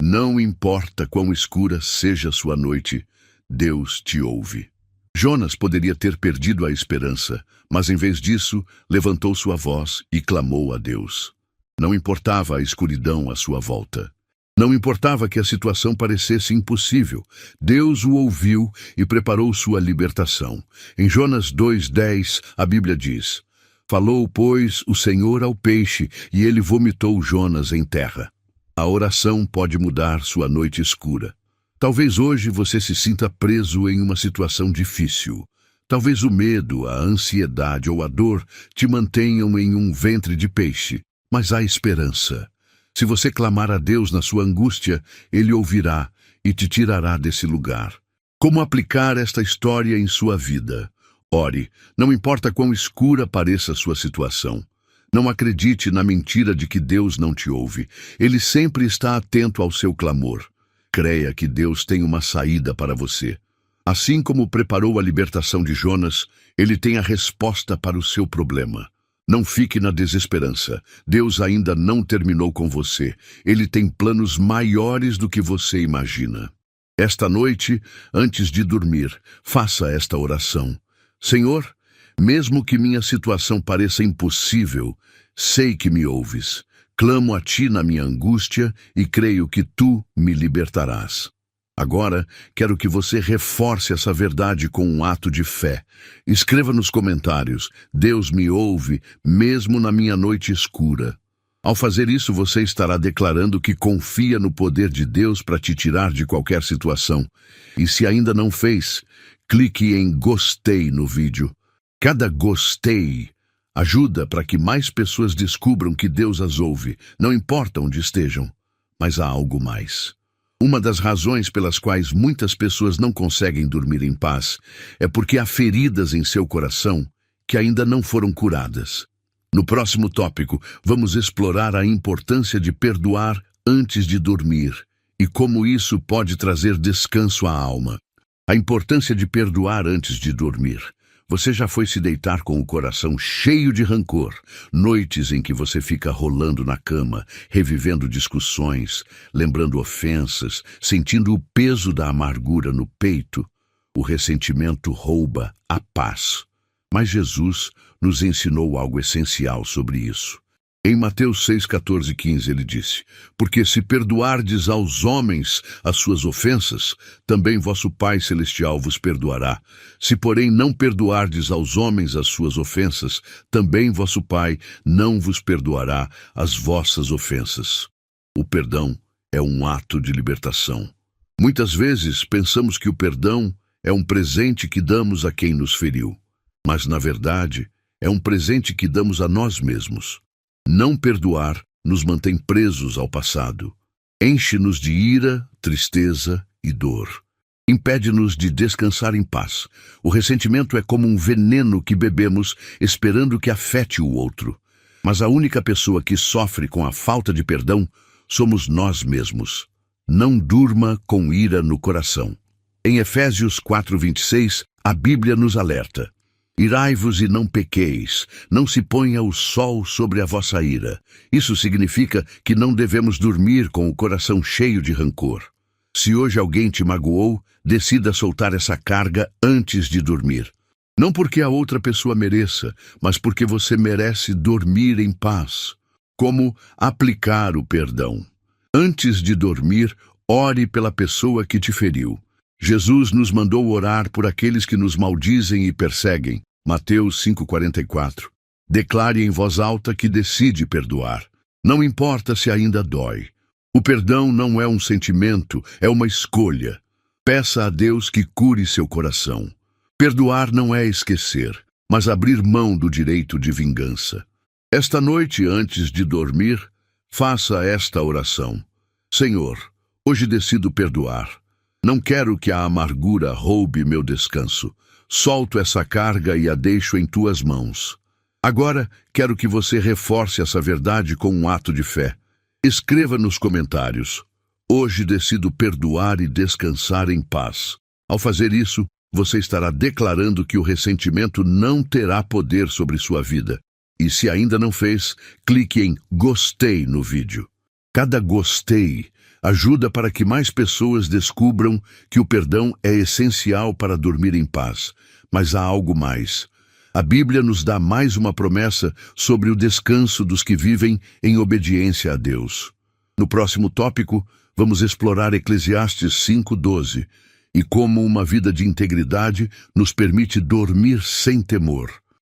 Não importa quão escura seja sua noite, Deus te ouve. Jonas poderia ter perdido a esperança, mas em vez disso, levantou sua voz e clamou a Deus. Não importava a escuridão à sua volta. Não importava que a situação parecesse impossível. Deus o ouviu e preparou sua libertação. Em Jonas 2:10, a Bíblia diz: Falou, pois, o Senhor ao peixe, e ele vomitou Jonas em terra. A oração pode mudar sua noite escura. Talvez hoje você se sinta preso em uma situação difícil. Talvez o medo, a ansiedade ou a dor te mantenham em um ventre de peixe. Mas há esperança. Se você clamar a Deus na sua angústia, Ele ouvirá e te tirará desse lugar. Como aplicar esta história em sua vida? Ore, não importa quão escura pareça a sua situação. Não acredite na mentira de que Deus não te ouve. Ele sempre está atento ao seu clamor. Creia que Deus tem uma saída para você. Assim como preparou a libertação de Jonas, Ele tem a resposta para o seu problema. Não fique na desesperança. Deus ainda não terminou com você. Ele tem planos maiores do que você imagina. Esta noite, antes de dormir, faça esta oração. Senhor, mesmo que minha situação pareça impossível, sei que me ouves. Clamo a ti na minha angústia e creio que tu me libertarás. Agora, quero que você reforce essa verdade com um ato de fé. Escreva nos comentários: Deus me ouve mesmo na minha noite escura. Ao fazer isso, você estará declarando que confia no poder de Deus para te tirar de qualquer situação. E se ainda não fez, clique em gostei no vídeo. Cada gostei ajuda para que mais pessoas descubram que Deus as ouve, não importa onde estejam. Mas há algo mais. Uma das razões pelas quais muitas pessoas não conseguem dormir em paz é porque há feridas em seu coração que ainda não foram curadas. No próximo tópico, vamos explorar a importância de perdoar antes de dormir e como isso pode trazer descanso à alma. A importância de perdoar antes de dormir. Você já foi se deitar com o coração cheio de rancor, noites em que você fica rolando na cama, revivendo discussões, lembrando ofensas, sentindo o peso da amargura no peito? O ressentimento rouba a paz. Mas Jesus nos ensinou algo essencial sobre isso. Em Mateus 6, 14 e 15 ele disse: Porque se perdoardes aos homens as suas ofensas, também vosso Pai Celestial vos perdoará. Se porém não perdoardes aos homens as suas ofensas, também vosso Pai não vos perdoará as vossas ofensas. O perdão é um ato de libertação. Muitas vezes pensamos que o perdão é um presente que damos a quem nos feriu, mas na verdade é um presente que damos a nós mesmos. Não perdoar nos mantém presos ao passado. Enche-nos de ira, tristeza e dor. Impede-nos de descansar em paz. O ressentimento é como um veneno que bebemos esperando que afete o outro. Mas a única pessoa que sofre com a falta de perdão somos nós mesmos. Não durma com ira no coração. Em Efésios 4:26, a Bíblia nos alerta: Irai-vos e não pequeis, não se ponha o sol sobre a vossa ira. Isso significa que não devemos dormir com o coração cheio de rancor. Se hoje alguém te magoou, decida soltar essa carga antes de dormir. Não porque a outra pessoa mereça, mas porque você merece dormir em paz. Como aplicar o perdão? Antes de dormir, ore pela pessoa que te feriu. Jesus nos mandou orar por aqueles que nos maldizem e perseguem. Mateus 5,44. Declare em voz alta que decide perdoar. Não importa se ainda dói. O perdão não é um sentimento, é uma escolha. Peça a Deus que cure seu coração. Perdoar não é esquecer, mas abrir mão do direito de vingança. Esta noite, antes de dormir, faça esta oração: Senhor, hoje decido perdoar. Não quero que a amargura roube meu descanso. Solto essa carga e a deixo em tuas mãos. Agora, quero que você reforce essa verdade com um ato de fé. Escreva nos comentários: Hoje decido perdoar e descansar em paz. Ao fazer isso, você estará declarando que o ressentimento não terá poder sobre sua vida. E se ainda não fez, clique em gostei no vídeo. Cada gostei ajuda para que mais pessoas descubram que o perdão é essencial para dormir em paz. Mas há algo mais. A Bíblia nos dá mais uma promessa sobre o descanso dos que vivem em obediência a Deus. No próximo tópico, vamos explorar Eclesiastes 5:12 e como uma vida de integridade nos permite dormir sem temor.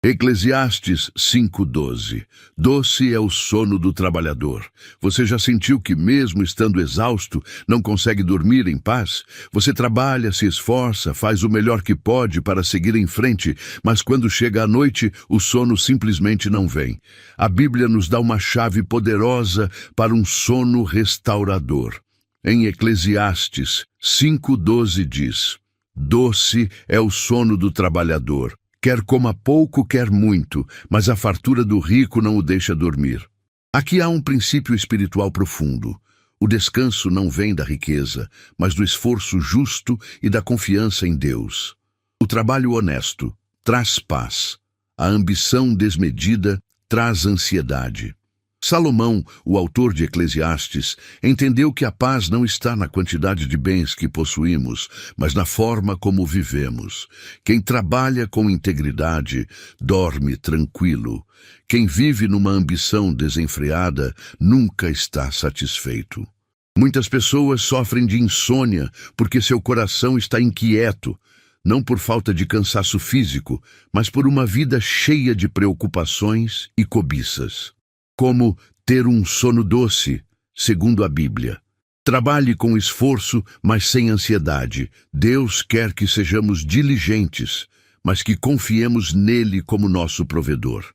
Eclesiastes 5:12. Doce é o sono do trabalhador. Você já sentiu que mesmo estando exausto, não consegue dormir em paz? Você trabalha, se esforça, faz o melhor que pode para seguir em frente, mas quando chega a noite, o sono simplesmente não vem. A Bíblia nos dá uma chave poderosa para um sono restaurador. Em Eclesiastes 5:12 diz: Doce é o sono do trabalhador. Quer coma pouco, quer muito, mas a fartura do rico não o deixa dormir. Aqui há um princípio espiritual profundo. O descanso não vem da riqueza, mas do esforço justo e da confiança em Deus. O trabalho honesto traz paz. A ambição desmedida traz ansiedade. Salomão, o autor de Eclesiastes, entendeu que a paz não está na quantidade de bens que possuímos, mas na forma como vivemos. Quem trabalha com integridade dorme tranquilo. Quem vive numa ambição desenfreada nunca está satisfeito. Muitas pessoas sofrem de insônia porque seu coração está inquieto, não por falta de cansaço físico, mas por uma vida cheia de preocupações e cobiças. Como ter um sono doce, segundo a Bíblia. Trabalhe com esforço, mas sem ansiedade. Deus quer que sejamos diligentes, mas que confiemos nele como nosso provedor.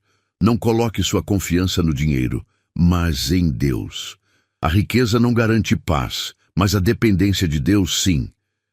Não coloque sua confiança no dinheiro, mas em Deus. A riqueza não garante paz, mas a dependência de Deus sim.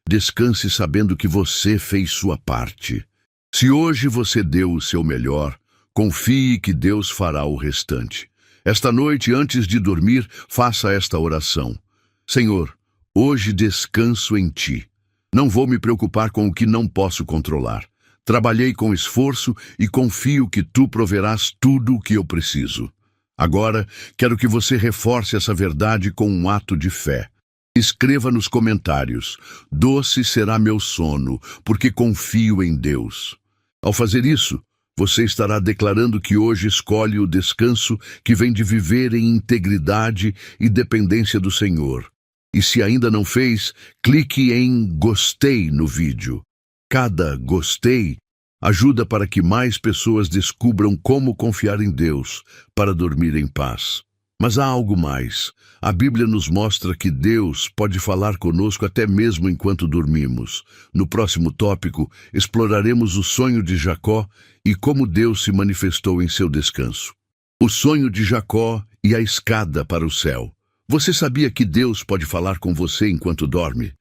Descanse sabendo que você fez sua parte. Se hoje você deu o seu melhor, confie que Deus fará o restante. Esta noite, antes de dormir, faça esta oração: Senhor, hoje descanso em Ti. Não vou me preocupar com o que não posso controlar. Trabalhei com esforço e confio que tu proverás tudo o que eu preciso. Agora, quero que você reforce essa verdade com um ato de fé. Escreva nos comentários: doce será meu sono, porque confio em Deus. Ao fazer isso, você estará declarando que hoje escolhe o descanso que vem de viver em integridade e dependência do Senhor. E se ainda não fez, clique em gostei no vídeo. Cada gostei ajuda para que mais pessoas descubram como confiar em Deus para dormir em paz. Mas há algo mais. A Bíblia nos mostra que Deus pode falar conosco até mesmo enquanto dormimos. No próximo tópico, exploraremos o sonho de Jacó e como Deus se manifestou em seu descanso. O sonho de Jacó e a escada para o céu. Você sabia que Deus pode falar com você enquanto dorme?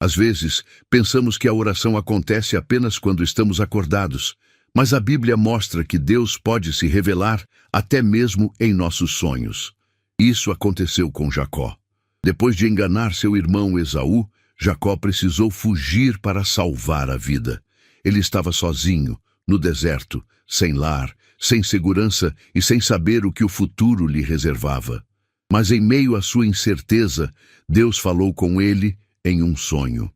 Às vezes, pensamos que a oração acontece apenas quando estamos acordados, mas a Bíblia mostra que Deus pode se revelar até mesmo em nossos sonhos. Isso aconteceu com Jacó. Depois de enganar seu irmão Esaú, Jacó precisou fugir para salvar a vida. Ele estava sozinho, no deserto, sem lar, sem segurança e sem saber o que o futuro lhe reservava. Mas em meio à sua incerteza, Deus falou com ele em um sonho.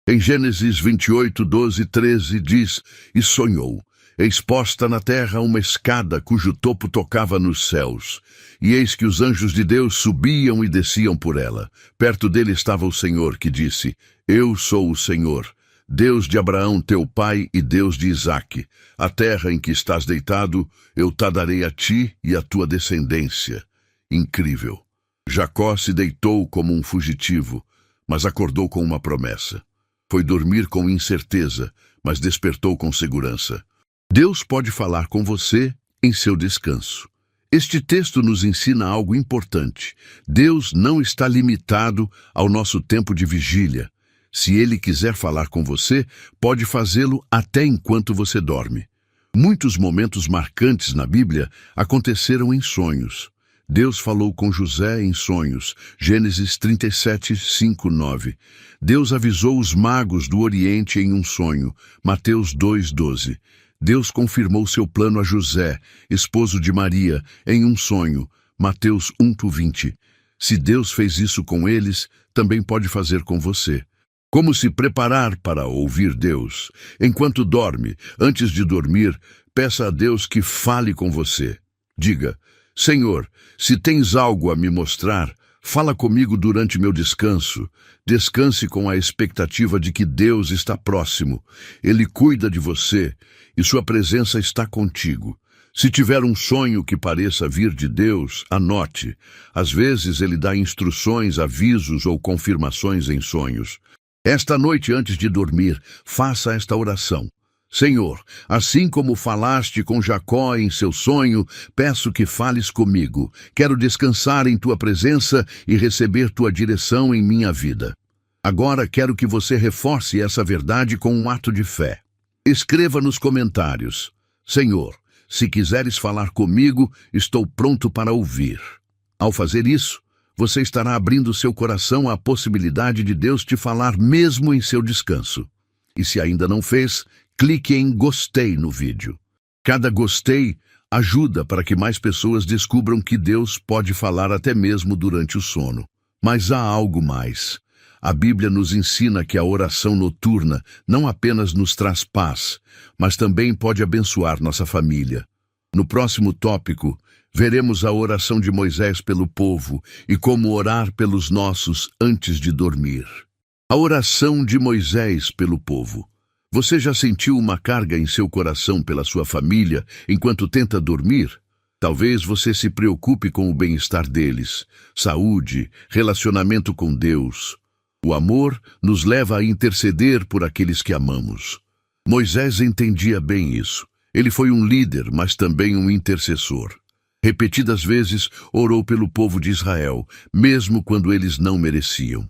Em Gênesis 28, 12 e 13 diz: E sonhou, exposta na terra uma escada cujo topo tocava nos céus. E eis que os anjos de Deus subiam e desciam por ela. Perto dele estava o Senhor, que disse: Eu sou o Senhor, Deus de Abraão teu pai e Deus de Isaque. A terra em que estás deitado, eu te darei a ti e à tua descendência. Incrível. Jacó se deitou como um fugitivo, mas acordou com uma promessa. Foi dormir com incerteza, mas despertou com segurança. Deus pode falar com você em seu descanso. Este texto nos ensina algo importante. Deus não está limitado ao nosso tempo de vigília. Se Ele quiser falar com você, pode fazê-lo até enquanto você dorme. Muitos momentos marcantes na Bíblia aconteceram em sonhos. Deus falou com José em sonhos, Gênesis 37, 5, 9. Deus avisou os magos do Oriente em um sonho, Mateus 2, 12. Deus confirmou seu plano a José, esposo de Maria, em um sonho, Mateus 1, 20. Se Deus fez isso com eles, também pode fazer com você. Como se preparar para ouvir Deus? Enquanto dorme, antes de dormir, peça a Deus que fale com você. Diga: Senhor, se tens algo a me mostrar, fala comigo durante meu descanso. Descanse com a expectativa de que Deus está próximo. Ele cuida de você e sua presença está contigo. Se tiver um sonho que pareça vir de Deus, anote. Às vezes ele dá instruções, avisos ou confirmações em sonhos. Esta noite, antes de dormir, faça esta oração. Senhor, assim como falaste com Jacó em seu sonho, peço que fales comigo. Quero descansar em tua presença e receber tua direção em minha vida. Agora quero que você reforce essa verdade com um ato de fé. Escreva nos comentários: Senhor, se quiseres falar comigo, estou pronto para ouvir. Ao fazer isso, você estará abrindo seu coração à possibilidade de Deus te falar mesmo em seu descanso. E se ainda não fez, clique em gostei no vídeo. Cada gostei ajuda para que mais pessoas descubram que Deus pode falar até mesmo durante o sono. Mas há algo mais. A Bíblia nos ensina que a oração noturna não apenas nos traz paz, mas também pode abençoar nossa família. No próximo tópico, veremos a oração de Moisés pelo povo e como orar pelos nossos antes de dormir. A oração de Moisés pelo povo. Você já sentiu uma carga em seu coração pela sua família enquanto tenta dormir? Talvez você se preocupe com o bem-estar deles, saúde, relacionamento com Deus. O amor nos leva a interceder por aqueles que amamos. Moisés entendia bem isso. Ele foi um líder, mas também um intercessor. Repetidas vezes orou pelo povo de Israel, mesmo quando eles não mereciam.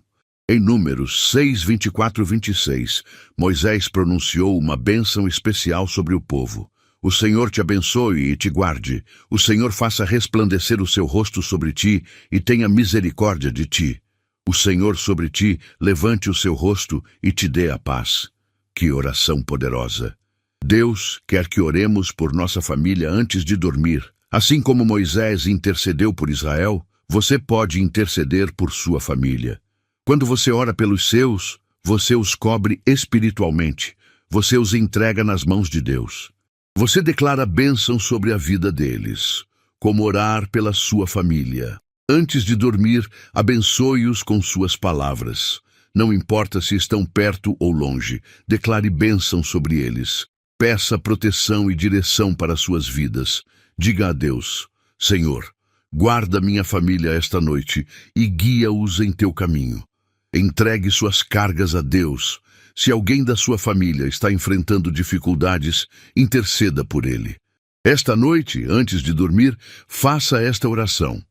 Em Números 6, 24 e 26, Moisés pronunciou uma bênção especial sobre o povo. O Senhor te abençoe e te guarde. O Senhor faça resplandecer o seu rosto sobre ti e tenha misericórdia de ti. O Senhor sobre ti levante o seu rosto e te dê a paz. Que oração poderosa! Deus quer que oremos por nossa família antes de dormir. Assim como Moisés intercedeu por Israel, você pode interceder por sua família. Quando você ora pelos seus, você os cobre espiritualmente. Você os entrega nas mãos de Deus. Você declara bênção sobre a vida deles, como orar pela sua família. Antes de dormir, abençoe-os com suas palavras. Não importa se estão perto ou longe, declare bênção sobre eles. Peça proteção e direção para suas vidas. Diga a Deus: Senhor, guarda minha família esta noite e guia-os em teu caminho. Entregue suas cargas a Deus. Se alguém da sua família está enfrentando dificuldades, interceda por ele. Esta noite, antes de dormir, faça esta oração.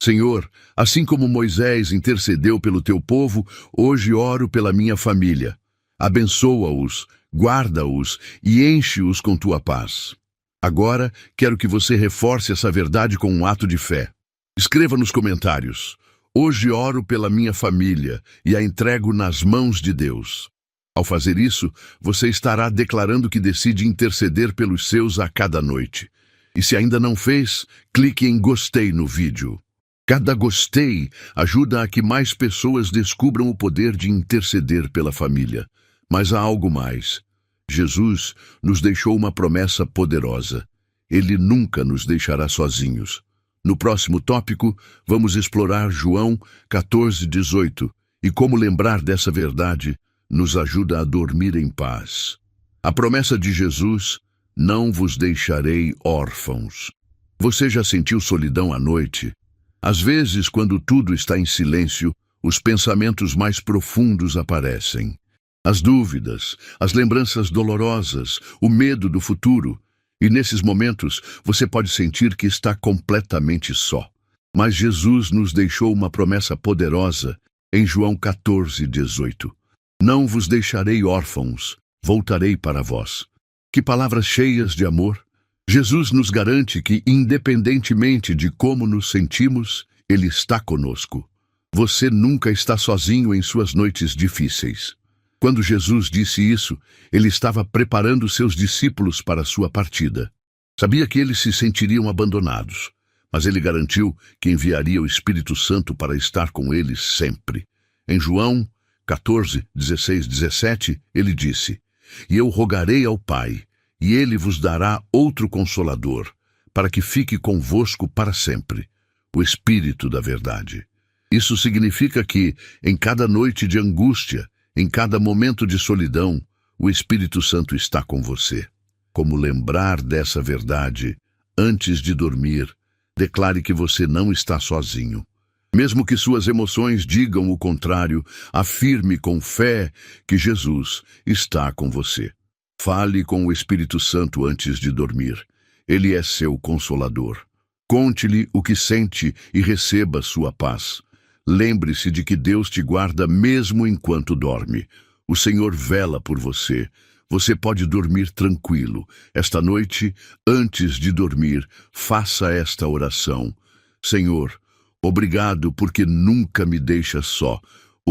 Senhor, assim como Moisés intercedeu pelo teu povo, hoje oro pela minha família. Abençoa-os, guarda-os e enche-os com tua paz. Agora, quero que você reforce essa verdade com um ato de fé. Escreva nos comentários: hoje oro pela minha família e a entrego nas mãos de Deus. Ao fazer isso, você estará declarando que decide interceder pelos seus a cada noite. E se ainda não fez, clique em gostei no vídeo. Cada gostei ajuda a que mais pessoas descubram o poder de interceder pela família. Mas há algo mais. Jesus nos deixou uma promessa poderosa. Ele nunca nos deixará sozinhos. No próximo tópico, vamos explorar João 14:18 e como lembrar dessa verdade nos ajuda a dormir em paz. A promessa de Jesus: não vos deixarei órfãos. Você já sentiu solidão à noite? Às vezes, quando tudo está em silêncio, os pensamentos mais profundos aparecem. As dúvidas, as lembranças dolorosas, o medo do futuro. E nesses momentos, você pode sentir que está completamente só. Mas Jesus nos deixou uma promessa poderosa em João 14:18. Não vos deixarei órfãos, voltarei para vós. Que palavras cheias de amor! Jesus nos garante que, independentemente de como nos sentimos, Ele está conosco. Você nunca está sozinho em suas noites difíceis. Quando Jesus disse isso, Ele estava preparando seus discípulos para a sua partida. Sabia que eles se sentiriam abandonados, mas Ele garantiu que enviaria o Espírito Santo para estar com eles sempre. Em João 14:16-17, Ele disse: E eu rogarei ao Pai, e Ele vos dará outro Consolador, para que fique convosco para sempre, o Espírito da verdade. Isso significa que, em cada noite de angústia, em cada momento de solidão, o Espírito Santo está com você. Como lembrar dessa verdade antes de dormir, declare que você não está sozinho. Mesmo que suas emoções digam o contrário, afirme com fé que Jesus está com você. Fale com o Espírito Santo antes de dormir. Ele é seu consolador. Conte-lhe o que sente e receba sua paz. Lembre-se de que Deus te guarda mesmo enquanto dorme. O Senhor vela por você. Você pode dormir tranquilo. Esta noite, antes de dormir, faça esta oração. Senhor, obrigado porque nunca me deixas só.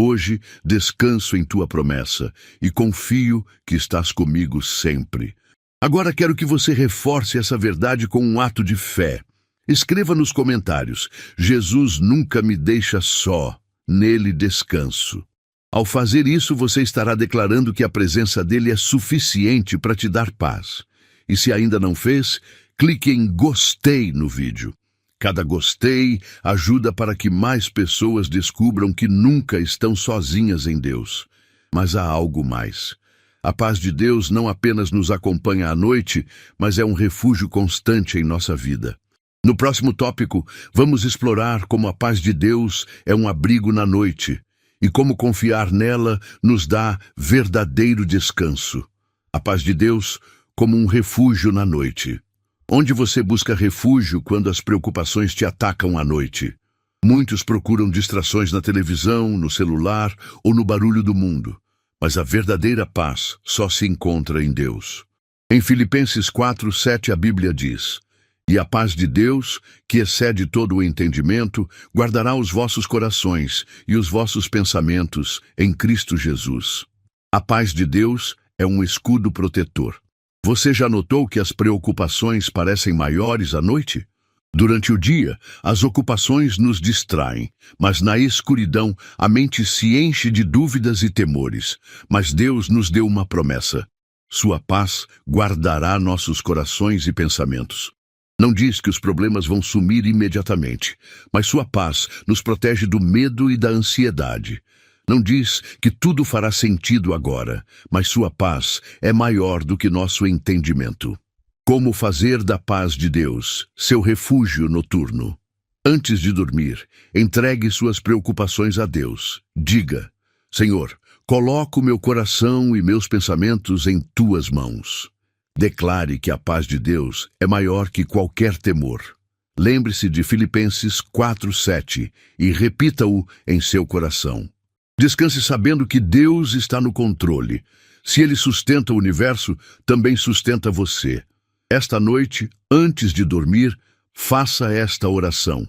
Hoje descanso em tua promessa e confio que estás comigo sempre. Agora quero que você reforce essa verdade com um ato de fé. Escreva nos comentários: Jesus nunca me deixa só, nele descanso. Ao fazer isso, você estará declarando que a presença dele é suficiente para te dar paz. E se ainda não fez, clique em gostei no vídeo. Cada gostei ajuda para que mais pessoas descubram que nunca estão sozinhas em Deus. Mas há algo mais. A paz de Deus não apenas nos acompanha à noite, mas é um refúgio constante em nossa vida. No próximo tópico, vamos explorar como a paz de Deus é um abrigo na noite e como confiar nela nos dá verdadeiro descanso. A paz de Deus como um refúgio na noite. Onde você busca refúgio quando as preocupações te atacam à noite? Muitos procuram distrações na televisão, no celular ou no barulho do mundo. Mas a verdadeira paz só se encontra em Deus. Em Filipenses 4:7 a Bíblia diz: E a paz de Deus, que excede todo o entendimento, guardará os vossos corações e os vossos pensamentos em Cristo Jesus. A paz de Deus é um escudo protetor. Você já notou que as preocupações parecem maiores à noite? Durante o dia, as ocupações nos distraem, mas na escuridão a mente se enche de dúvidas e temores. Mas Deus nos deu uma promessa. Sua paz guardará nossos corações e pensamentos. Não diz que os problemas vão sumir imediatamente, mas sua paz nos protege do medo e da ansiedade. Não diz que tudo fará sentido agora, mas sua paz é maior do que nosso entendimento. Como fazer da paz de Deus seu refúgio noturno? Antes de dormir, entregue suas preocupações a Deus. Diga: Senhor, coloco meu coração e meus pensamentos em tuas mãos. Declare que a paz de Deus é maior que qualquer temor. Lembre-se de Filipenses 4:7 e repita-o em seu coração. Descanse sabendo que Deus está no controle. Se Ele sustenta o universo, também sustenta você. Esta noite, antes de dormir, faça esta oração.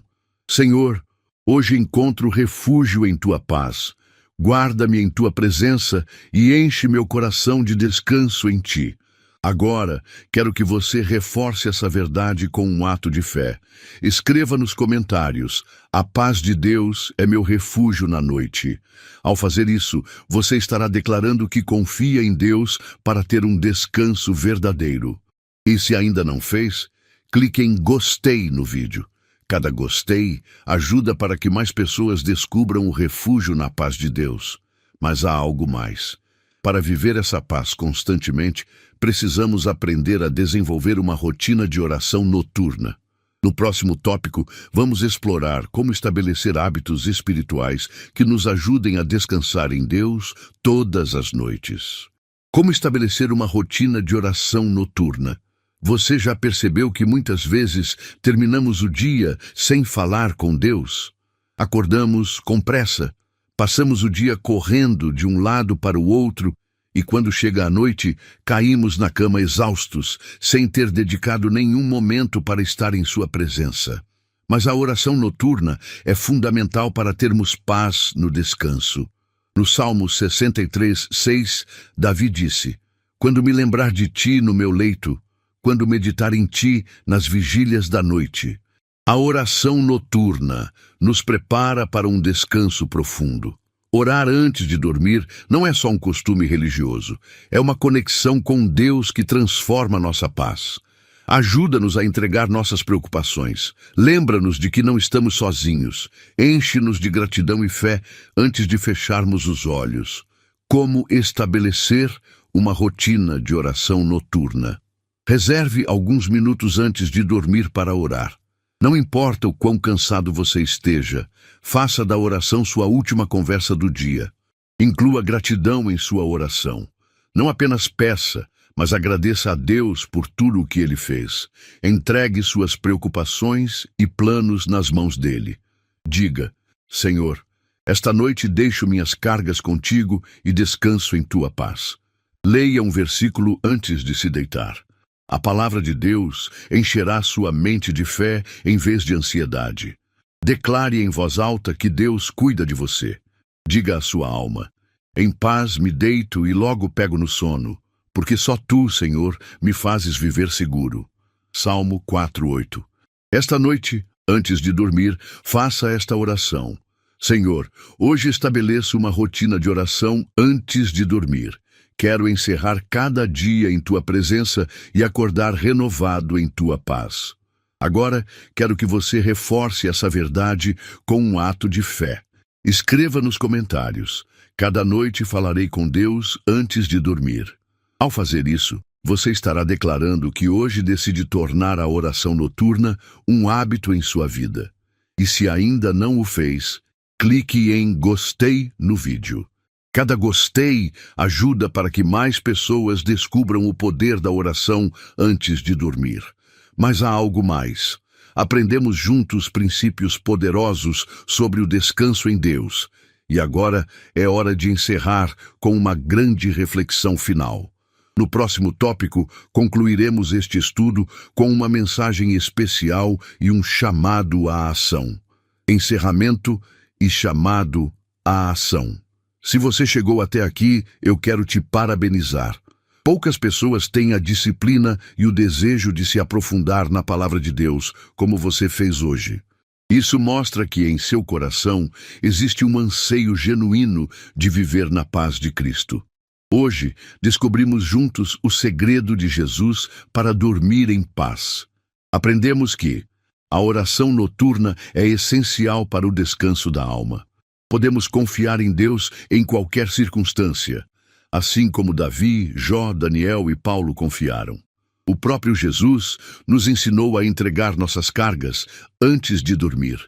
Senhor, hoje encontro refúgio em Tua paz. Guarda-me em Tua presença e enche meu coração de descanso em Ti. Agora, quero que você reforce essa verdade com um ato de fé. Escreva nos comentários: a paz de Deus é meu refúgio na noite. Ao fazer isso, você estará declarando que confia em Deus para ter um descanso verdadeiro. E se ainda não fez, clique em gostei no vídeo. Cada gostei ajuda para que mais pessoas descubram o refúgio na paz de Deus. Mas há algo mais. Para viver essa paz constantemente, precisamos aprender a desenvolver uma rotina de oração noturna. No próximo tópico, vamos explorar como estabelecer hábitos espirituais que nos ajudem a descansar em Deus todas as noites. Como estabelecer uma rotina de oração noturna? Você já percebeu que muitas vezes terminamos o dia sem falar com Deus? Acordamos com pressa, passamos o dia correndo de um lado para o outro e quando chega a noite, caímos na cama exaustos, sem ter dedicado nenhum momento para estar em sua presença. Mas a oração noturna é fundamental para termos paz no descanso. No Salmo 63:6, Davi disse: Quando me lembrar de Ti no meu leito, quando meditar em Ti nas vigílias da noite. A oração noturna nos prepara para um descanso profundo. Orar antes de dormir não é só um costume religioso, é uma conexão com Deus que transforma nossa paz. Ajuda-nos a entregar nossas preocupações. Lembra-nos de que não estamos sozinhos. Enche-nos de gratidão e fé antes de fecharmos os olhos. Como estabelecer uma rotina de oração noturna? Reserve alguns minutos antes de dormir para orar. Não importa o quão cansado você esteja, faça da oração sua última conversa do dia. Inclua gratidão em sua oração. Não apenas peça, mas agradeça a Deus por tudo o que Ele fez. Entregue suas preocupações e planos nas mãos dele. Diga: Senhor, esta noite deixo minhas cargas contigo e descanso em tua paz. Leia um versículo antes de se deitar. A palavra de Deus encherá sua mente de fé em vez de ansiedade. Declare em voz alta que Deus cuida de você. Diga à sua alma: em paz me deito e logo pego no sono, porque só Tu, Senhor, me fazes viver seguro. Salmo 4:8. Esta noite, antes de dormir, faça esta oração. Senhor, hoje estabeleço uma rotina de oração antes de dormir. Quero encerrar cada dia em Tua presença e acordar renovado em Tua paz. Agora, quero que você reforce essa verdade com um ato de fé. Escreva nos comentários: cada noite falarei com Deus antes de dormir. Ao fazer isso, você estará declarando que hoje decide tornar a oração noturna um hábito em sua vida. E se ainda não o fez, clique em gostei no vídeo. Cada gostei ajuda para que mais pessoas descubram o poder da oração antes de dormir. Mas há algo mais. Aprendemos juntos princípios poderosos sobre o descanso em Deus. E agora é hora de encerrar com uma grande reflexão final. No próximo tópico, concluiremos este estudo com uma mensagem especial e um chamado à ação. Encerramento e chamado à ação. Se você chegou até aqui, eu quero te parabenizar. Poucas pessoas têm a disciplina e o desejo de se aprofundar na palavra de Deus, como você fez hoje. Isso mostra que em seu coração existe um anseio genuíno de viver na paz de Cristo. Hoje, descobrimos juntos o segredo de Jesus para dormir em paz. Aprendemos que a oração noturna é essencial para o descanso da alma. Podemos confiar em Deus em qualquer circunstância, assim como Davi, Jó, Daniel e Paulo confiaram. O próprio Jesus nos ensinou a entregar nossas cargas antes de dormir.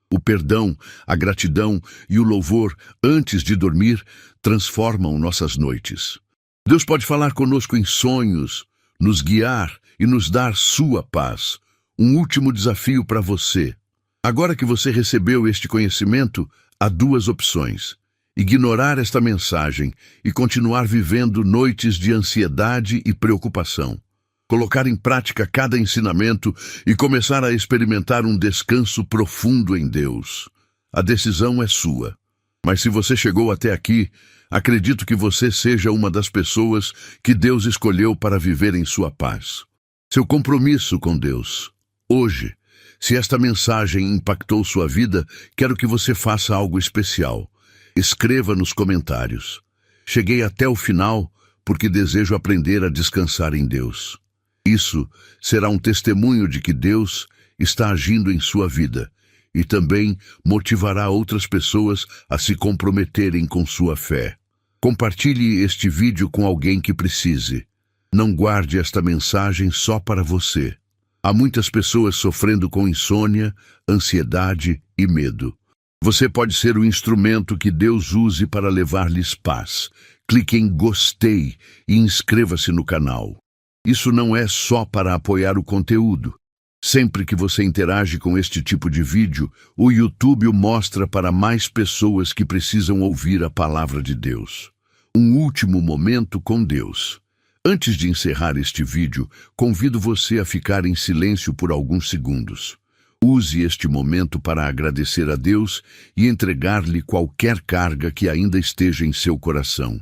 O perdão, a gratidão e o louvor antes de dormir transformam nossas noites. Deus pode falar conosco em sonhos, nos guiar e nos dar sua paz. Um último desafio para você. Agora que você recebeu este conhecimento, há duas opções: ignorar esta mensagem e continuar vivendo noites de ansiedade e preocupação. Colocar em prática cada ensinamento e começar a experimentar um descanso profundo em Deus. A decisão é sua. Mas se você chegou até aqui, acredito que você seja uma das pessoas que Deus escolheu para viver em sua paz. Seu compromisso com Deus. Hoje, se esta mensagem impactou sua vida, quero que você faça algo especial. Escreva nos comentários: cheguei até o final porque desejo aprender a descansar em Deus. Isso será um testemunho de que Deus está agindo em sua vida e também motivará outras pessoas a se comprometerem com sua fé. Compartilhe este vídeo com alguém que precise. Não guarde esta mensagem só para você. Há muitas pessoas sofrendo com insônia, ansiedade e medo. Você pode ser o instrumento que Deus use para levar-lhes paz. Clique em gostei e inscreva-se no canal. Isso não é só para apoiar o conteúdo. Sempre que você interage com este tipo de vídeo, o YouTube o mostra para mais pessoas que precisam ouvir a palavra de Deus. Um último momento com Deus. Antes de encerrar este vídeo, convido você a ficar em silêncio por alguns segundos. Use este momento para agradecer a Deus e entregar-lhe qualquer carga que ainda esteja em seu coração.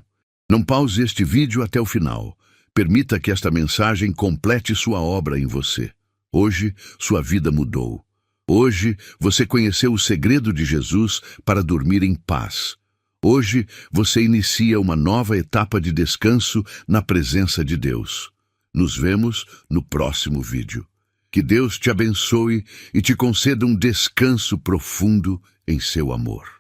Não pause este vídeo até o final. Permita que esta mensagem complete sua obra em você. Hoje, sua vida mudou. Hoje, você conheceu o segredo de Jesus para dormir em paz. Hoje, você inicia uma nova etapa de descanso na presença de Deus. Nos vemos no próximo vídeo. Que Deus te abençoe e te conceda um descanso profundo em seu amor.